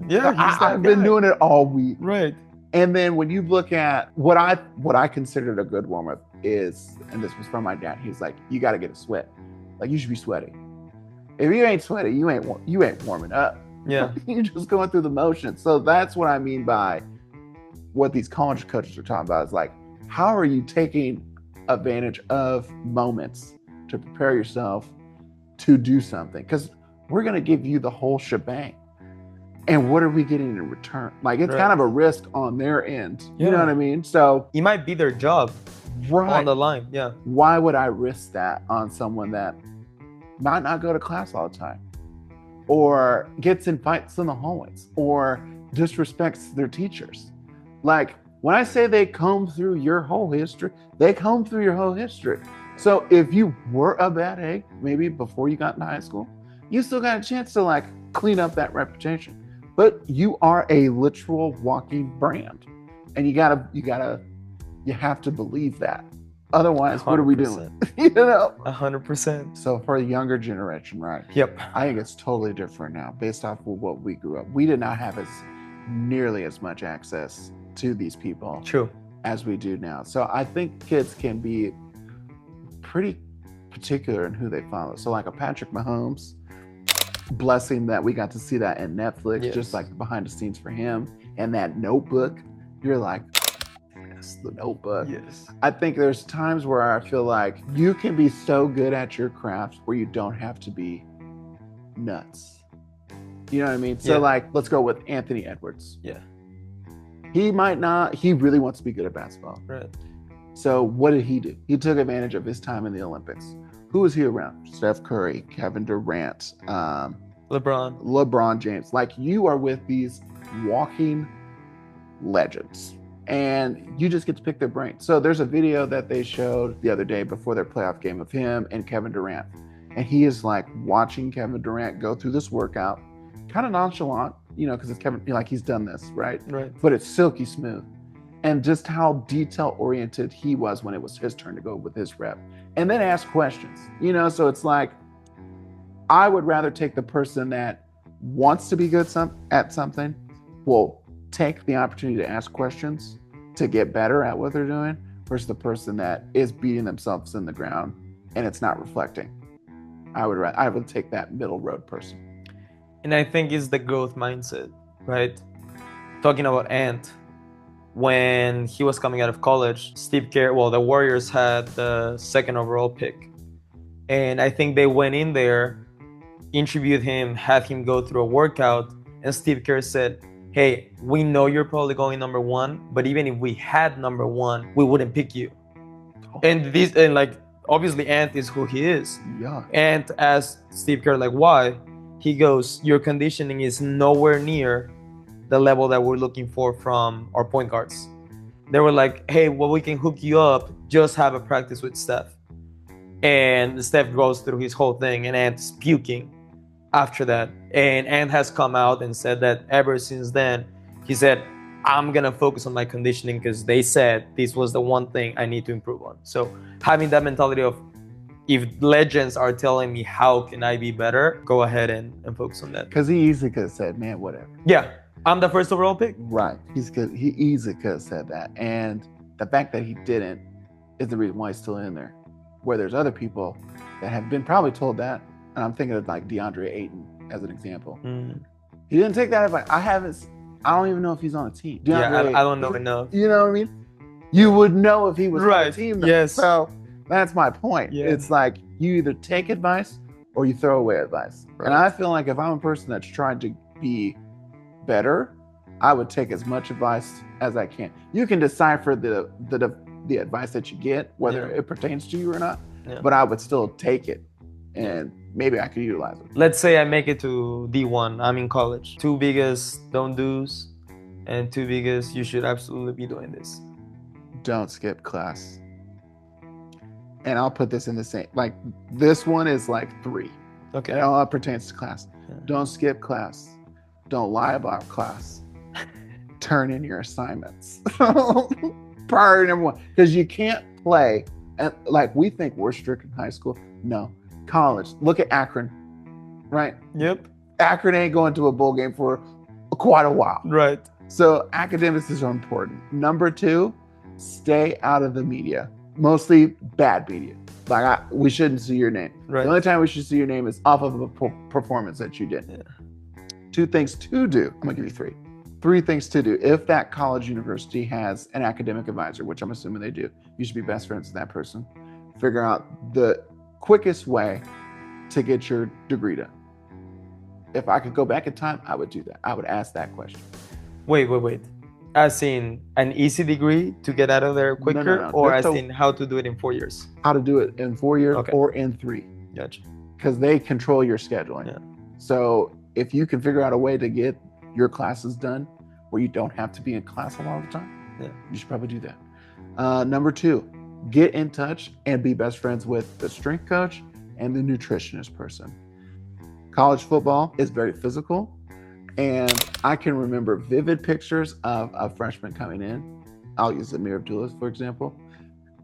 I've been doing it all week. Right. And then when you look at what I considered a good warm up is, and this was from my dad, he's like, you got to get a sweat. Like you should be sweaty. If you ain't sweaty, you ain't warming up. Yeah. You're just going through the motions. So that's what I mean by what these college coaches are talking about is like, how are you taking advantage of moments to prepare yourself to do something? Because we're going to give you the whole shebang. And what are we getting in return? Like it's kind of a risk on their end. You know what I mean? So it might be their job on the line. Yeah. Why would I risk that on someone that might not go to class all the time or gets in fights in the hallways or disrespects their teachers? Like when I say they comb through your whole history, they comb through your whole history. So if you were a bad egg, maybe before you got into high school, you still got a chance to like clean up that reputation. But you are a literal walking brand, and you have to believe that. Otherwise, 100%. What are we doing? 100%. So for the younger generation, right? Yep. I think it's totally different now, based off of what we grew up. We did not have nearly as much access to these people, as we do now. So I think kids can be pretty particular in who they follow. So like a Patrick Mahomes. Blessing that we got to see that in Netflix, just like the behind the scenes for him and that Notebook. You're like, yes, the Notebook. Yes. I think there's times where I feel like you can be so good at your craft where you don't have to be nuts. You know what I mean? So like, let's go with Anthony Edwards. Yeah. He really wants to be good at basketball. Right. So what did he do? He took advantage of his time in the Olympics. Who was he around? Steph Curry, Kevin Durant, LeBron James. Like you are with these walking legends and you just get to pick their brain. So there's a video that they showed the other day before their playoff game of him and Kevin Durant. And he is like watching Kevin Durant go through this workout, kind of nonchalant, because it's Kevin, like he's done this, right? Right. But it's silky smooth. And just how detail oriented he was when it was his turn to go with his rep. And then ask questions, so it's like, I would rather take the person that wants to be good at something, will take the opportunity to ask questions to get better at what they're doing, versus the person that is beating themselves in the ground and it's not reflecting. I would take that middle road person. And I think it's the growth mindset, right? Talking about Ant. When he was coming out of college, Steve Kerr, the Warriors had the 2nd overall pick. And I think they went in there, interviewed him, had him go through a workout, and Steve Kerr said, hey, we know you're probably going number 1, but even if we had number 1, we wouldn't pick you. And obviously Ant is who he is. Yeah. And asked Steve Kerr, why? He goes, your conditioning is nowhere near the level that we're looking for from our point guards. They were like, hey, we can hook you up, just have a practice with Steph. And Steph goes through his whole thing and Ant's puking after that. And Ant has come out and said that ever since then, he said, I'm gonna focus on my conditioning because they said this was the one thing I need to improve on. So having that mentality of, if legends are telling me how can I be better, go ahead and focus on that. Because he easily could have said, man, whatever. Yeah. I'm the first overall pick. Right. He's good. He easily could have said that. And the fact that he didn't is the reason why he's still in there. Where there's other people that have been probably told that. And I'm thinking of like DeAndre Ayton as an example. He didn't take that advice. I don't even know if he's on a team. I don't know enough. You know what I mean? You would know if he was on a team. Yes. So that's my point. Yeah. It's like you either take advice or you throw away advice. Right. And I feel like if I'm a person that's trying to be better, I would take as much advice as I can. You can decipher the advice that you get, whether it pertains to you or not, but I would still take it and maybe I could utilize it. Let's say I make it to D1, I'm in college. 2 biggest don't do's and 2 biggest you should absolutely be doing this. Don't skip class. And I'll put this in the same, like this one is like 3. Okay. It all pertains to class. Yeah. Don't skip class. Don't lie about class. Turn in your assignments. Priority number 1. Because you can't play, and like we think we're strict in high school. No. College. Look at Akron. Right? Yep. Akron ain't going to a bowl game for quite a while. Right. So academics is important. Number 2, stay out of the media. Mostly bad media. Like we shouldn't see your name. Right. The only time we should see your name is off of a performance that you did. Yeah. 2 things to do. I'm gonna give you 3. 3 things to do. If that college university has an academic advisor, which I'm assuming they do, you should be best friends with that person. Figure out the quickest way to get your degree done. If I could go back in time, I would do that. I would ask that question. Wait. As in an easy degree to get out of there quicker, no. Or as in how to do it in 4 years? How to do it in 4 years or in 3. Gotcha. Because they control your scheduling. Yeah. So if you can figure out a way to get your classes done where you don't have to be in class a lot of the time, you should probably do that. Number 2, get in touch and be best friends with the strength coach and the nutritionist person. College football is very physical. And I can remember vivid pictures of a freshman coming in. I'll use Amir Abdullah, for example.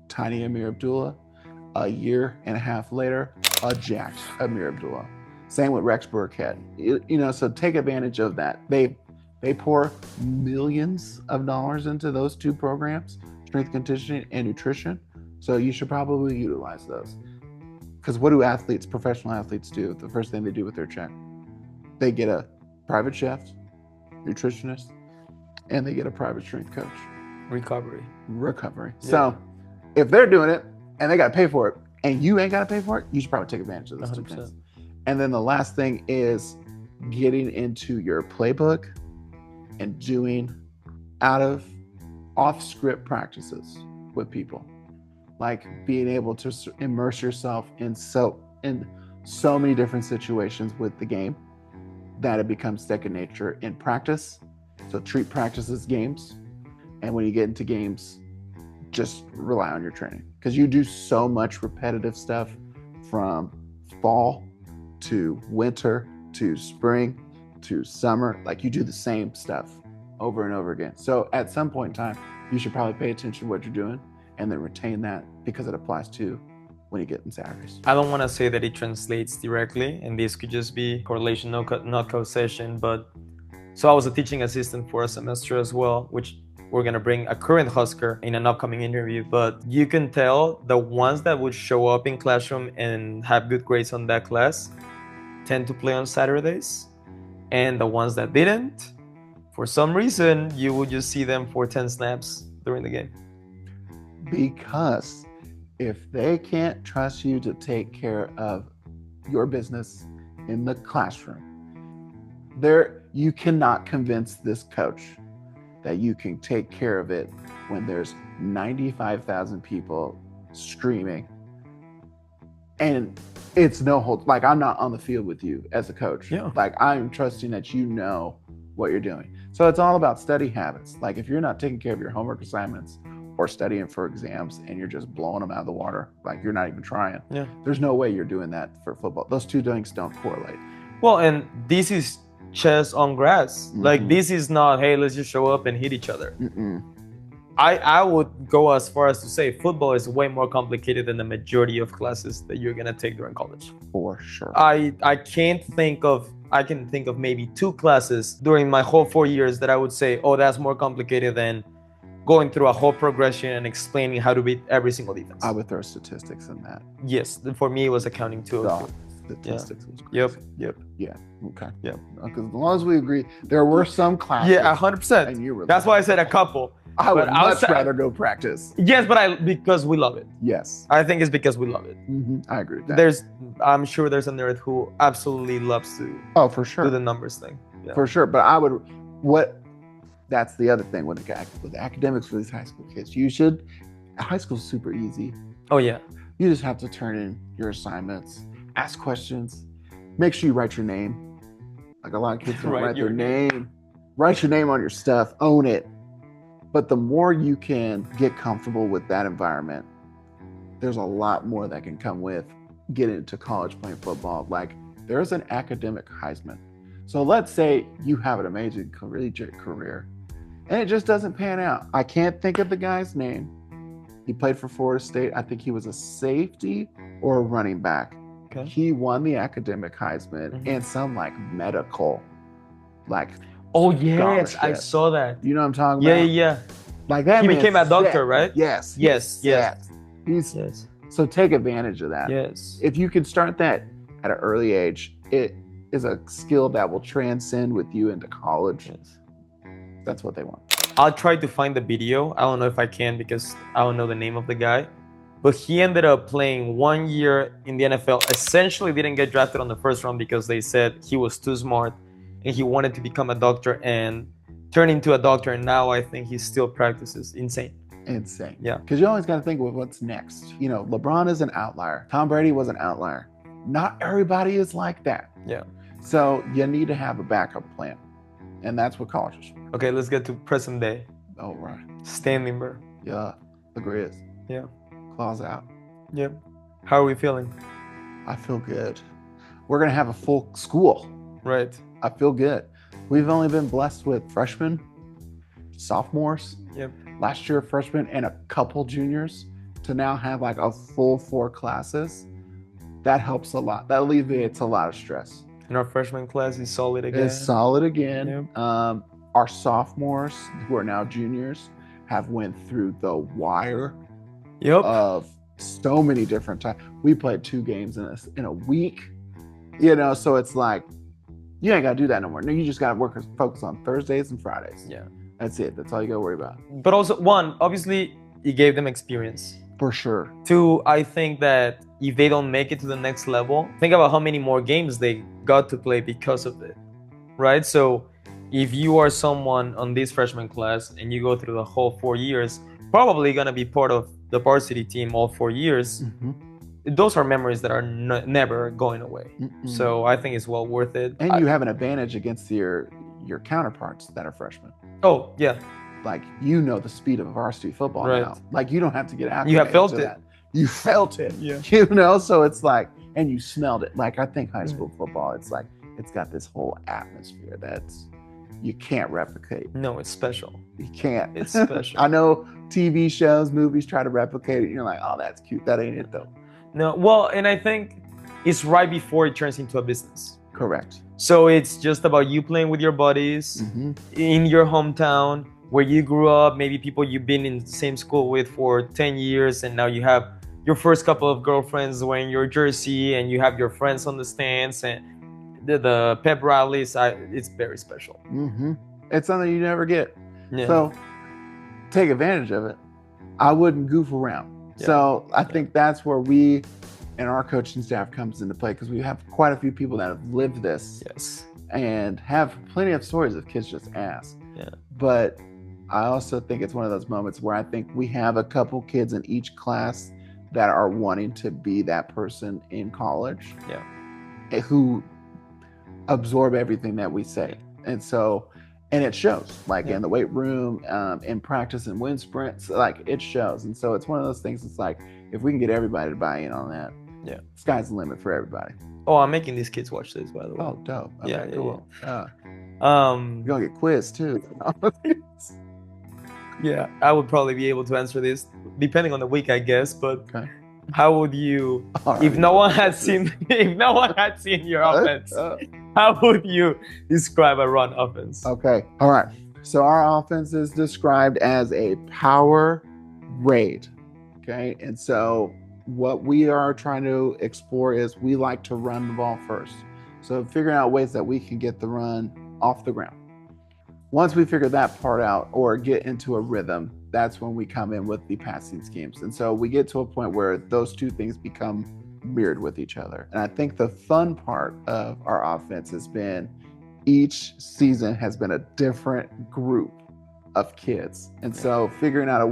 Tiny Amir Abdullah. A year and a half later, a jacked Amir Abdullah. Same with Rex Burkhead. So take advantage of that. They pour millions of dollars into those 2 programs, strength conditioning and nutrition. So you should probably utilize those. Because what do professional athletes do? The first thing they do with their check, they get a private chef, nutritionist, and they get a private strength coach. Recovery. Yeah. So if they're doing it and they got to pay for it and you ain't got to pay for it, you should probably take advantage of those 2 things. And then the last thing is getting into your playbook and doing off script practices with people. Like being able to immerse yourself in so many different situations with the game that it becomes second nature in practice. So treat practice as games. And when you get into games, just rely on your training. Because you do so much repetitive stuff from fall to winter to spring to summer. Like you do the same stuff over and over again. So at some point in time, you should probably pay attention to what you're doing and then retain that because it applies to when you get in Saturdays. I don't want to say that it translates directly, and this could just be correlation, not causation, but so I was a teaching assistant for a semester as well, which we're going to bring a current Husker in an upcoming interview, but you can tell the ones that would show up in classroom and have good grades on that class tend to play on Saturdays, and the ones that didn't, for some reason, you would just see them for 10 snaps during the game. Because if they can't trust you to take care of your business in the classroom, you cannot convince this coach that you can take care of it when there's 95,000 people screaming. And it's no hold, like I'm not on the field with you as a coach. Yeah. Like I'm trusting that you know what you're doing. So it's all about study habits. Like if you're not taking care of your homework assignments or studying for exams and you're just blowing them out of the water, like you're not even trying. Yeah. There's no way you're doing that for football. Those 2 things don't correlate. Well, and this is chess on grass. Mm-hmm. Like this is not, hey, let's just show up and hit each other. Mm-mm. I would go as far as to say football is way more complicated than the majority of classes that you're gonna take during college. For sure. I can't think of I can think of maybe 2 classes during my whole 4 years that I would say, oh, that's more complicated than going through a whole progression and explaining how to beat every single defense. I would throw statistics in that. Yes, for me it was accounting too. So, statistics was crazy. Yep. Yeah. Okay. Yep. Because as long as we agree, there were some classes. Yeah, 100%. And you were that's why I said a couple. I would much rather go practice. Yes, but because we love it. Yes. I think it's because we love it. I agree with that. I'm sure there's a nerd who absolutely loves to for sure. do the numbers thing. Yeah. For sure. But that's the other thing with the academics for these high school kids. High school's super easy. Oh yeah. You just have to turn in your assignments, ask questions, make sure you write your name. Like a lot of kids don't write their name. Write your name on your stuff, own it. But the more you can get comfortable with that environment, there's a lot more that can come with getting into college playing football. Like there's an academic Heisman. So let's say you have an amazing collegiate career and it just doesn't pan out. I can't think of the guy's name. He played for Florida State. I think he was a safety or a running back. Okay. He won the academic Heisman and some like medical, oh yes, I saw that. You know what I'm talking about? Yeah. Like that. He became a doctor, right? Yes. So take advantage of that. Yes. If you can start that at an early age, it is a skill that will transcend with you into college. Yes. That's what they want. I'll try to find the video. I don't know if I can because I don't know the name of the guy. But he ended up playing 1 year in the NFL. Essentially didn't get drafted on the first round because they said he was too smart and he wanted to become a doctor and turn into a doctor. And now I think he still practices. Insane. Yeah. Because you always got to think of what's next. You know, LeBron is an outlier. Tom Brady was an outlier. Not everybody is like that. Yeah. So you need to have a backup plan. And that's what college is for. Okay, let's get to present day. Oh, right. Standing Bear. Yeah. The Grizz. Yeah. Claws out. Yep. How are we feeling? I feel good. We're going to have a full school. Right. I feel good. We've only been blessed with freshmen, sophomores. Yep. Last year, freshmen and a couple juniors to now have like a full 4 classes. That helps a lot. That alleviates a lot of stress. And our freshman class is solid again. It's solid again. Yep. Our sophomores, who are now juniors, have went through the wire of so many different times. We played 2 games in a week, you know, so it's like, you ain't got to do that no more. No, you just got to focus on Thursdays and Fridays. Yeah. That's it. That's all you got to worry about. But also, 1, obviously, it gave them experience. For sure. 2, I think that if they don't make it to the next level, think about how many more games they got to play because of it, right? So if you are someone on this freshman class and you go through the whole 4 years, probably going to be part of the varsity team all 4 years. Mm-hmm. Those are memories that are never going away. Mm-mm. So I think it's well worth it. And you have an advantage against your counterparts that are freshmen. Oh, yeah. Like, you know the speed of varsity football now. Like, you don't have to get out. You have felt it. You felt it. Yeah. You know, so it's like, and you smelled it. Like, I think high school football, it's like, it's got this whole atmosphere that's, you can't replicate. No, it's special. You can't. It's special. I know TV shows, movies try to replicate it. And you're like, oh, that's cute. That ain't it, though. No, well, and I think it's right before it turns into a business. Correct. So it's just about you playing with your buddies in your hometown where you grew up, maybe people you've been in the same school with for 10 years, and now you have your first couple of girlfriends wearing your jersey, and you have your friends on the stands, and the pep rallies. It's very special. Mm-hmm. It's something you never get. Yeah. So take advantage of it. I wouldn't goof around. Yeah. So I think that's where we and our coaching staff comes into play, because we have quite a few people that have lived this. Yes. And have plenty of stories if kids just ask. Yeah. But I also think it's one of those moments where I think we have a couple kids in each class that are wanting to be that person in college. Yeah. Who absorb everything that we say. And so, and it shows, like in the weight room, in practice and wind sprints, like it shows. And so it's one of those things, it's like, if we can get everybody to buy in on that, sky's the limit for everybody. Oh, I'm making these kids watch this, by the way. Oh, dope. Okay, yeah, cool. Yeah. You're gonna get quizzed too. Yeah, I would probably be able to answer this depending on the week, I guess. But how would you, if no one had seen your offense? How would you describe a run offense? Okay. All right. So our offense is described as a power raid. Okay. And so what we are trying to explore is we like to run the ball first. So figuring out ways that we can get the run off the ground. Once we figure that part out or get into a rhythm, that's when we come in with the passing schemes. And so we get to a point where those two things become mirrored with each other. And I think the fun part of our offense has been each season has been a different group of kids. And so figuring out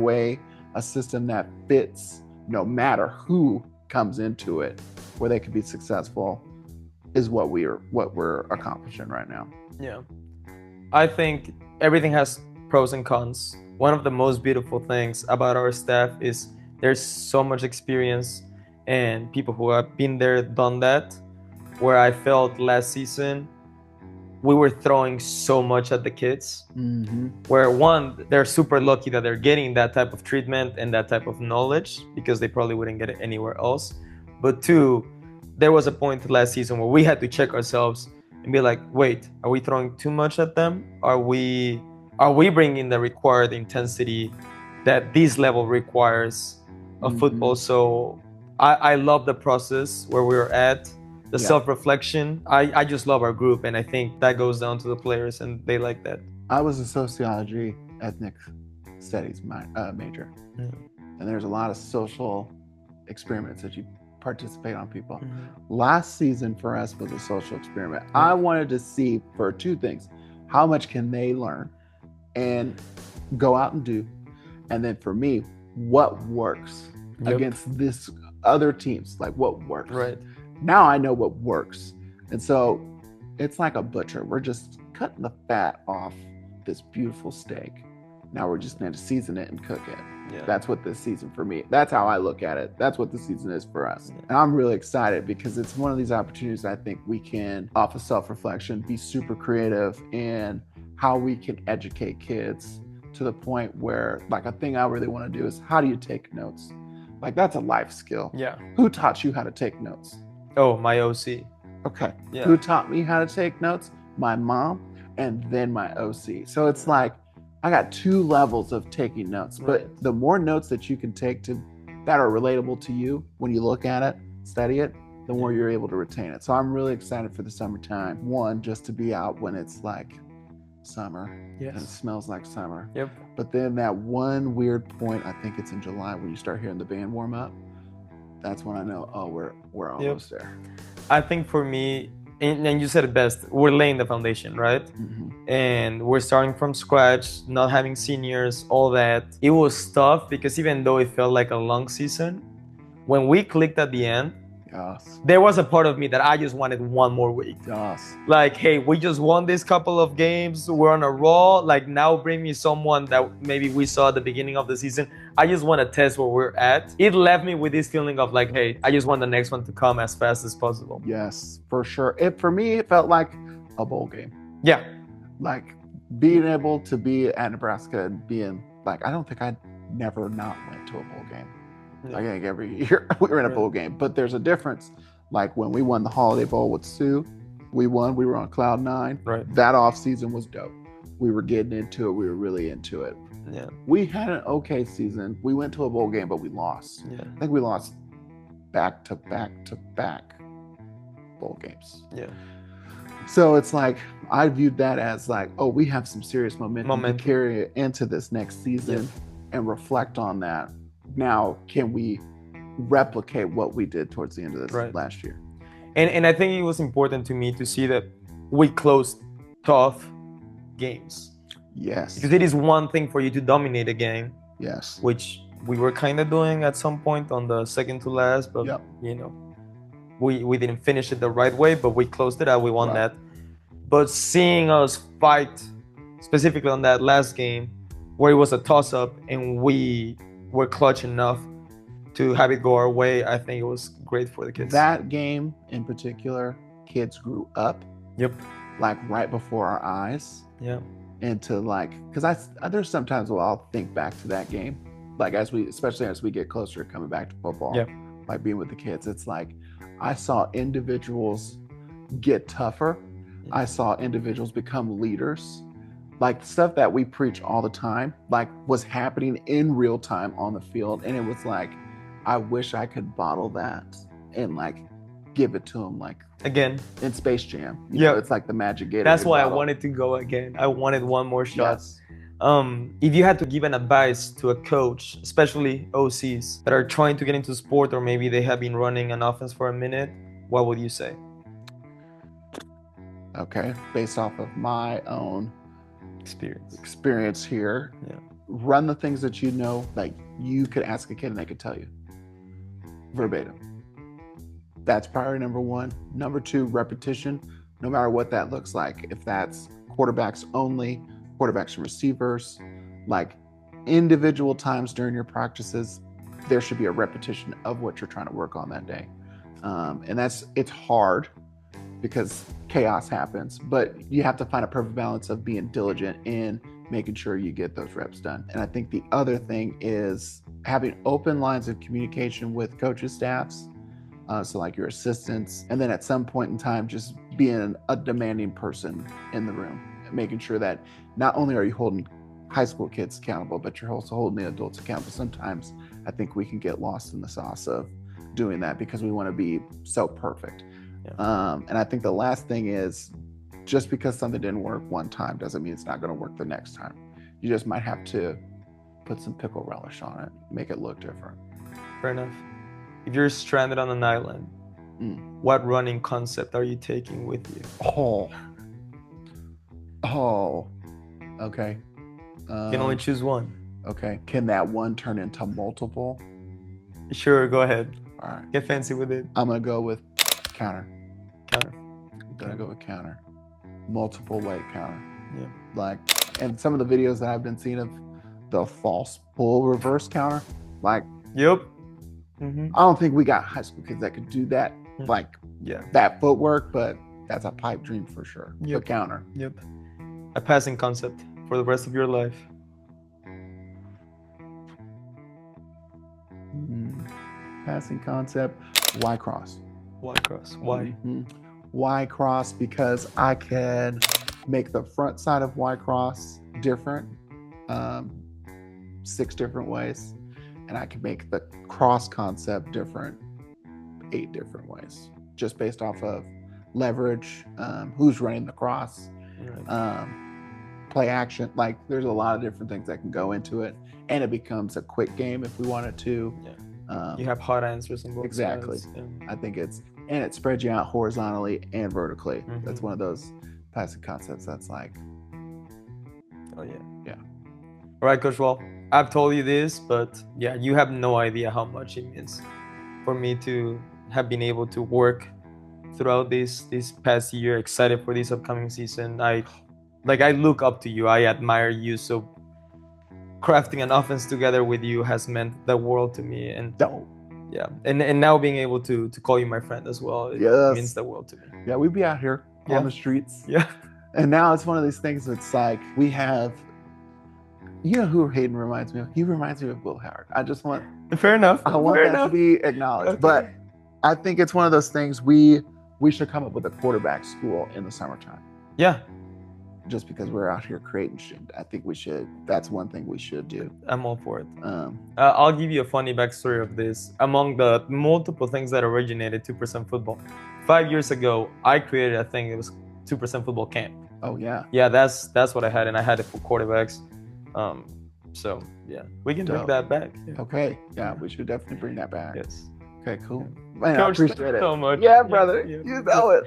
a system that fits no matter who comes into it, where they could be successful, is what we're accomplishing right now. Yeah. I think everything has pros and cons. One of the most beautiful things about our staff is there's so much experience and people who have been there, done that, where I felt last season we were throwing so much at the kids. Mm-hmm. Where one, they're super lucky that they're getting that type of treatment and that type of knowledge because they probably wouldn't get it anywhere else. But two, there was a point last season where we had to check ourselves and be like, wait, are we throwing too much at them? Are we bringing the required intensity that this level requires of football? So I love the process where we're at, the self-reflection. I just love our group, and I think that goes down to the players, and they like that. I was a sociology ethnic studies major, and there's a lot of social experiments that you participate on people. Last season for us was a social experiment. I wanted to see for two things: how much can they learn and go out and do, and then for me, what works against this other teams, like what works. Right. Now I know what works. And so it's like a butcher. We're just cutting the fat off this beautiful steak. Now we're just going to season it and cook it. Yeah. That's what this season for me, that's how I look at it. That's what the season is for us. And I'm really excited because it's one of these opportunities I think we can, off of self-reflection, be super creative in how we can educate kids to the point where, like, a thing I really want to do is, how do you take notes? Like, that's a life skill. Yeah. Who taught you how to take notes? Oh, my OC. Okay. Yeah. Who taught me how to take notes? My mom and then my OC. So it's like, I got two levels of taking notes, but the more notes that you can take that are relatable to you when you look at it, study it, the more you're able to retain it. So I'm really excited for the summertime. One, just to be out when it's like summer and it smells like summer. Yep. But then that one weird point, I think it's in July, when you start hearing the band warm up. That's when I know, oh, we're almost there. I think for me, and you said it best, we're laying the foundation, right? And we're starting from scratch, not having seniors, all that. It was tough because even though it felt like a long season, when we clicked at the end, there was a part of me that I just wanted one more week. Like, hey, we just won this couple of games. We're on a roll. Like, now bring me someone that maybe we saw at the beginning of the season. I just want to test where we're at. It left me with this feeling of like, hey, I just want the next one to come as fast as possible. Yes, for sure. For me, it felt like a bowl game. Yeah. Like being able to be at Nebraska and being like, I don't think I never not went to a bowl game. I think every year we were in a bowl game, but there's a difference. Like when we won the Holiday Bowl with Sue, we won, we were on cloud nine. Right. That off season was dope. We were getting into it. We were really into it. Yeah. We had an okay season. We went to a bowl game, but we lost. Yeah. I think we lost back to back bowl games. Yeah. So it's like, I viewed that as like, oh, we have some serious momentum to carry it into this next season and reflect on that. Now, can we replicate what we did towards the end of this last year? And I think it was important to me to see that we closed tough games. Yes. Because it is one thing for you to dominate a game. Yes. Which we were kind of doing at some point on the second to last, but you know, we didn't finish it the right way, but we closed it out. We won that. But seeing us fight specifically on that last game where it was a toss-up and we were clutch enough to have it go our way, I think it was great for the kids. That game in particular, kids grew up. Yep. Like right before our eyes. Yeah. Into like, because there's sometimes where I'll think back to that game, like especially as we get closer coming back to football. Yeah. Like being with the kids, it's like I saw individuals get tougher, I saw individuals become leaders. Like stuff that we preach all the time, like was happening in real time on the field. And it was like, I wish I could bottle that and like give it to them, like Again, in Space Jam. You know, it's like the magic Gatorade that's why bottle. I wanted to go again. I wanted one more shot. Yes. If you had to give an advice to a coach, especially OCs that are trying to get into sport, or maybe they have been running an offense for a minute, what would you say? Okay, based off of my own experience here, run the things that you know, like you could ask a kid and they could tell you verbatim. That's priority number one. Number two, repetition, no matter what that looks like. If that's quarterbacks only, quarterbacks and receivers, like individual times during your practices, there should be a repetition of what you're trying to work on that day. And it's hard because chaos happens, but you have to find a perfect balance of being diligent in making sure you get those reps done. And I think the other thing is having open lines of communication with coaches, staffs, so like your assistants, and then at some point in time, just being a demanding person in the room, making sure that not only are you holding high school kids accountable, but you're also holding the adults accountable. Sometimes I think we can get lost in the sauce of doing that because we want to be so perfect. And I think the last thing is, just because something didn't work one time doesn't mean it's not going to work the next time. You just might have to put some pickle relish on it, make it look different. Fair enough. If you're stranded on an island, what running concept are you taking with you? Okay. You can only choose one. Okay. Can that one turn into multiple? Sure, go ahead. All right. Get fancy with it. I'm going to go with counter. I'm gonna go with counter. Multiple weight counter. Yeah. Like, and some of the videos that I've been seeing of the false pull reverse counter, like, yep. I don't think we got high school kids that could do that, like that footwork, but that's a pipe dream for sure. The counter. Yep. A passing concept for the rest of your life. Passing concept. Y cross. Y cross. Why? Y cross because I can make the front side of Y cross different, 6 different ways, and I can make the cross concept different 8 different ways, just based off of leverage, who's running the cross, play action. Like, there's a lot of different things that can go into it, and it becomes a quick game if we wanted to. You have hot answers on both exactly. sides. I think it spreads you out horizontally and vertically. That's one of those passing concepts that's like, oh yeah. All right, Coach. Well, I've told you this, but yeah, you have no idea how much it means for me to have been able to work throughout this past year. Excited for this upcoming season. I look up to you. I admire you. So crafting an offense together with you has meant the world to me. And and now being able to call you my friend as well, it means the world to me. Yeah, we'd be out here on the streets. Yeah. And now it's one of these things that's like, we have, you know who Hayden reminds me of? He reminds me of Will Howard. I just want... Fair enough. I want that to be acknowledged. Okay. But I think it's one of those things we should come up with a quarterback school in the summertime. Yeah. Just because we're out here creating shit. I think we should. That's one thing we should do. I'm all for it. I'll give you a funny backstory of this. Among the multiple things that originated 2% football, 5 years ago, I created a thing. It was 2% football camp. Oh yeah. Yeah, that's what I had, and I had it for quarterbacks. So yeah, we can bring that back. Yeah. Okay. Yeah, we should definitely bring that back. Yes. Okay, cool. Man, Coach, I appreciate it so much. Yeah, brother. You know it.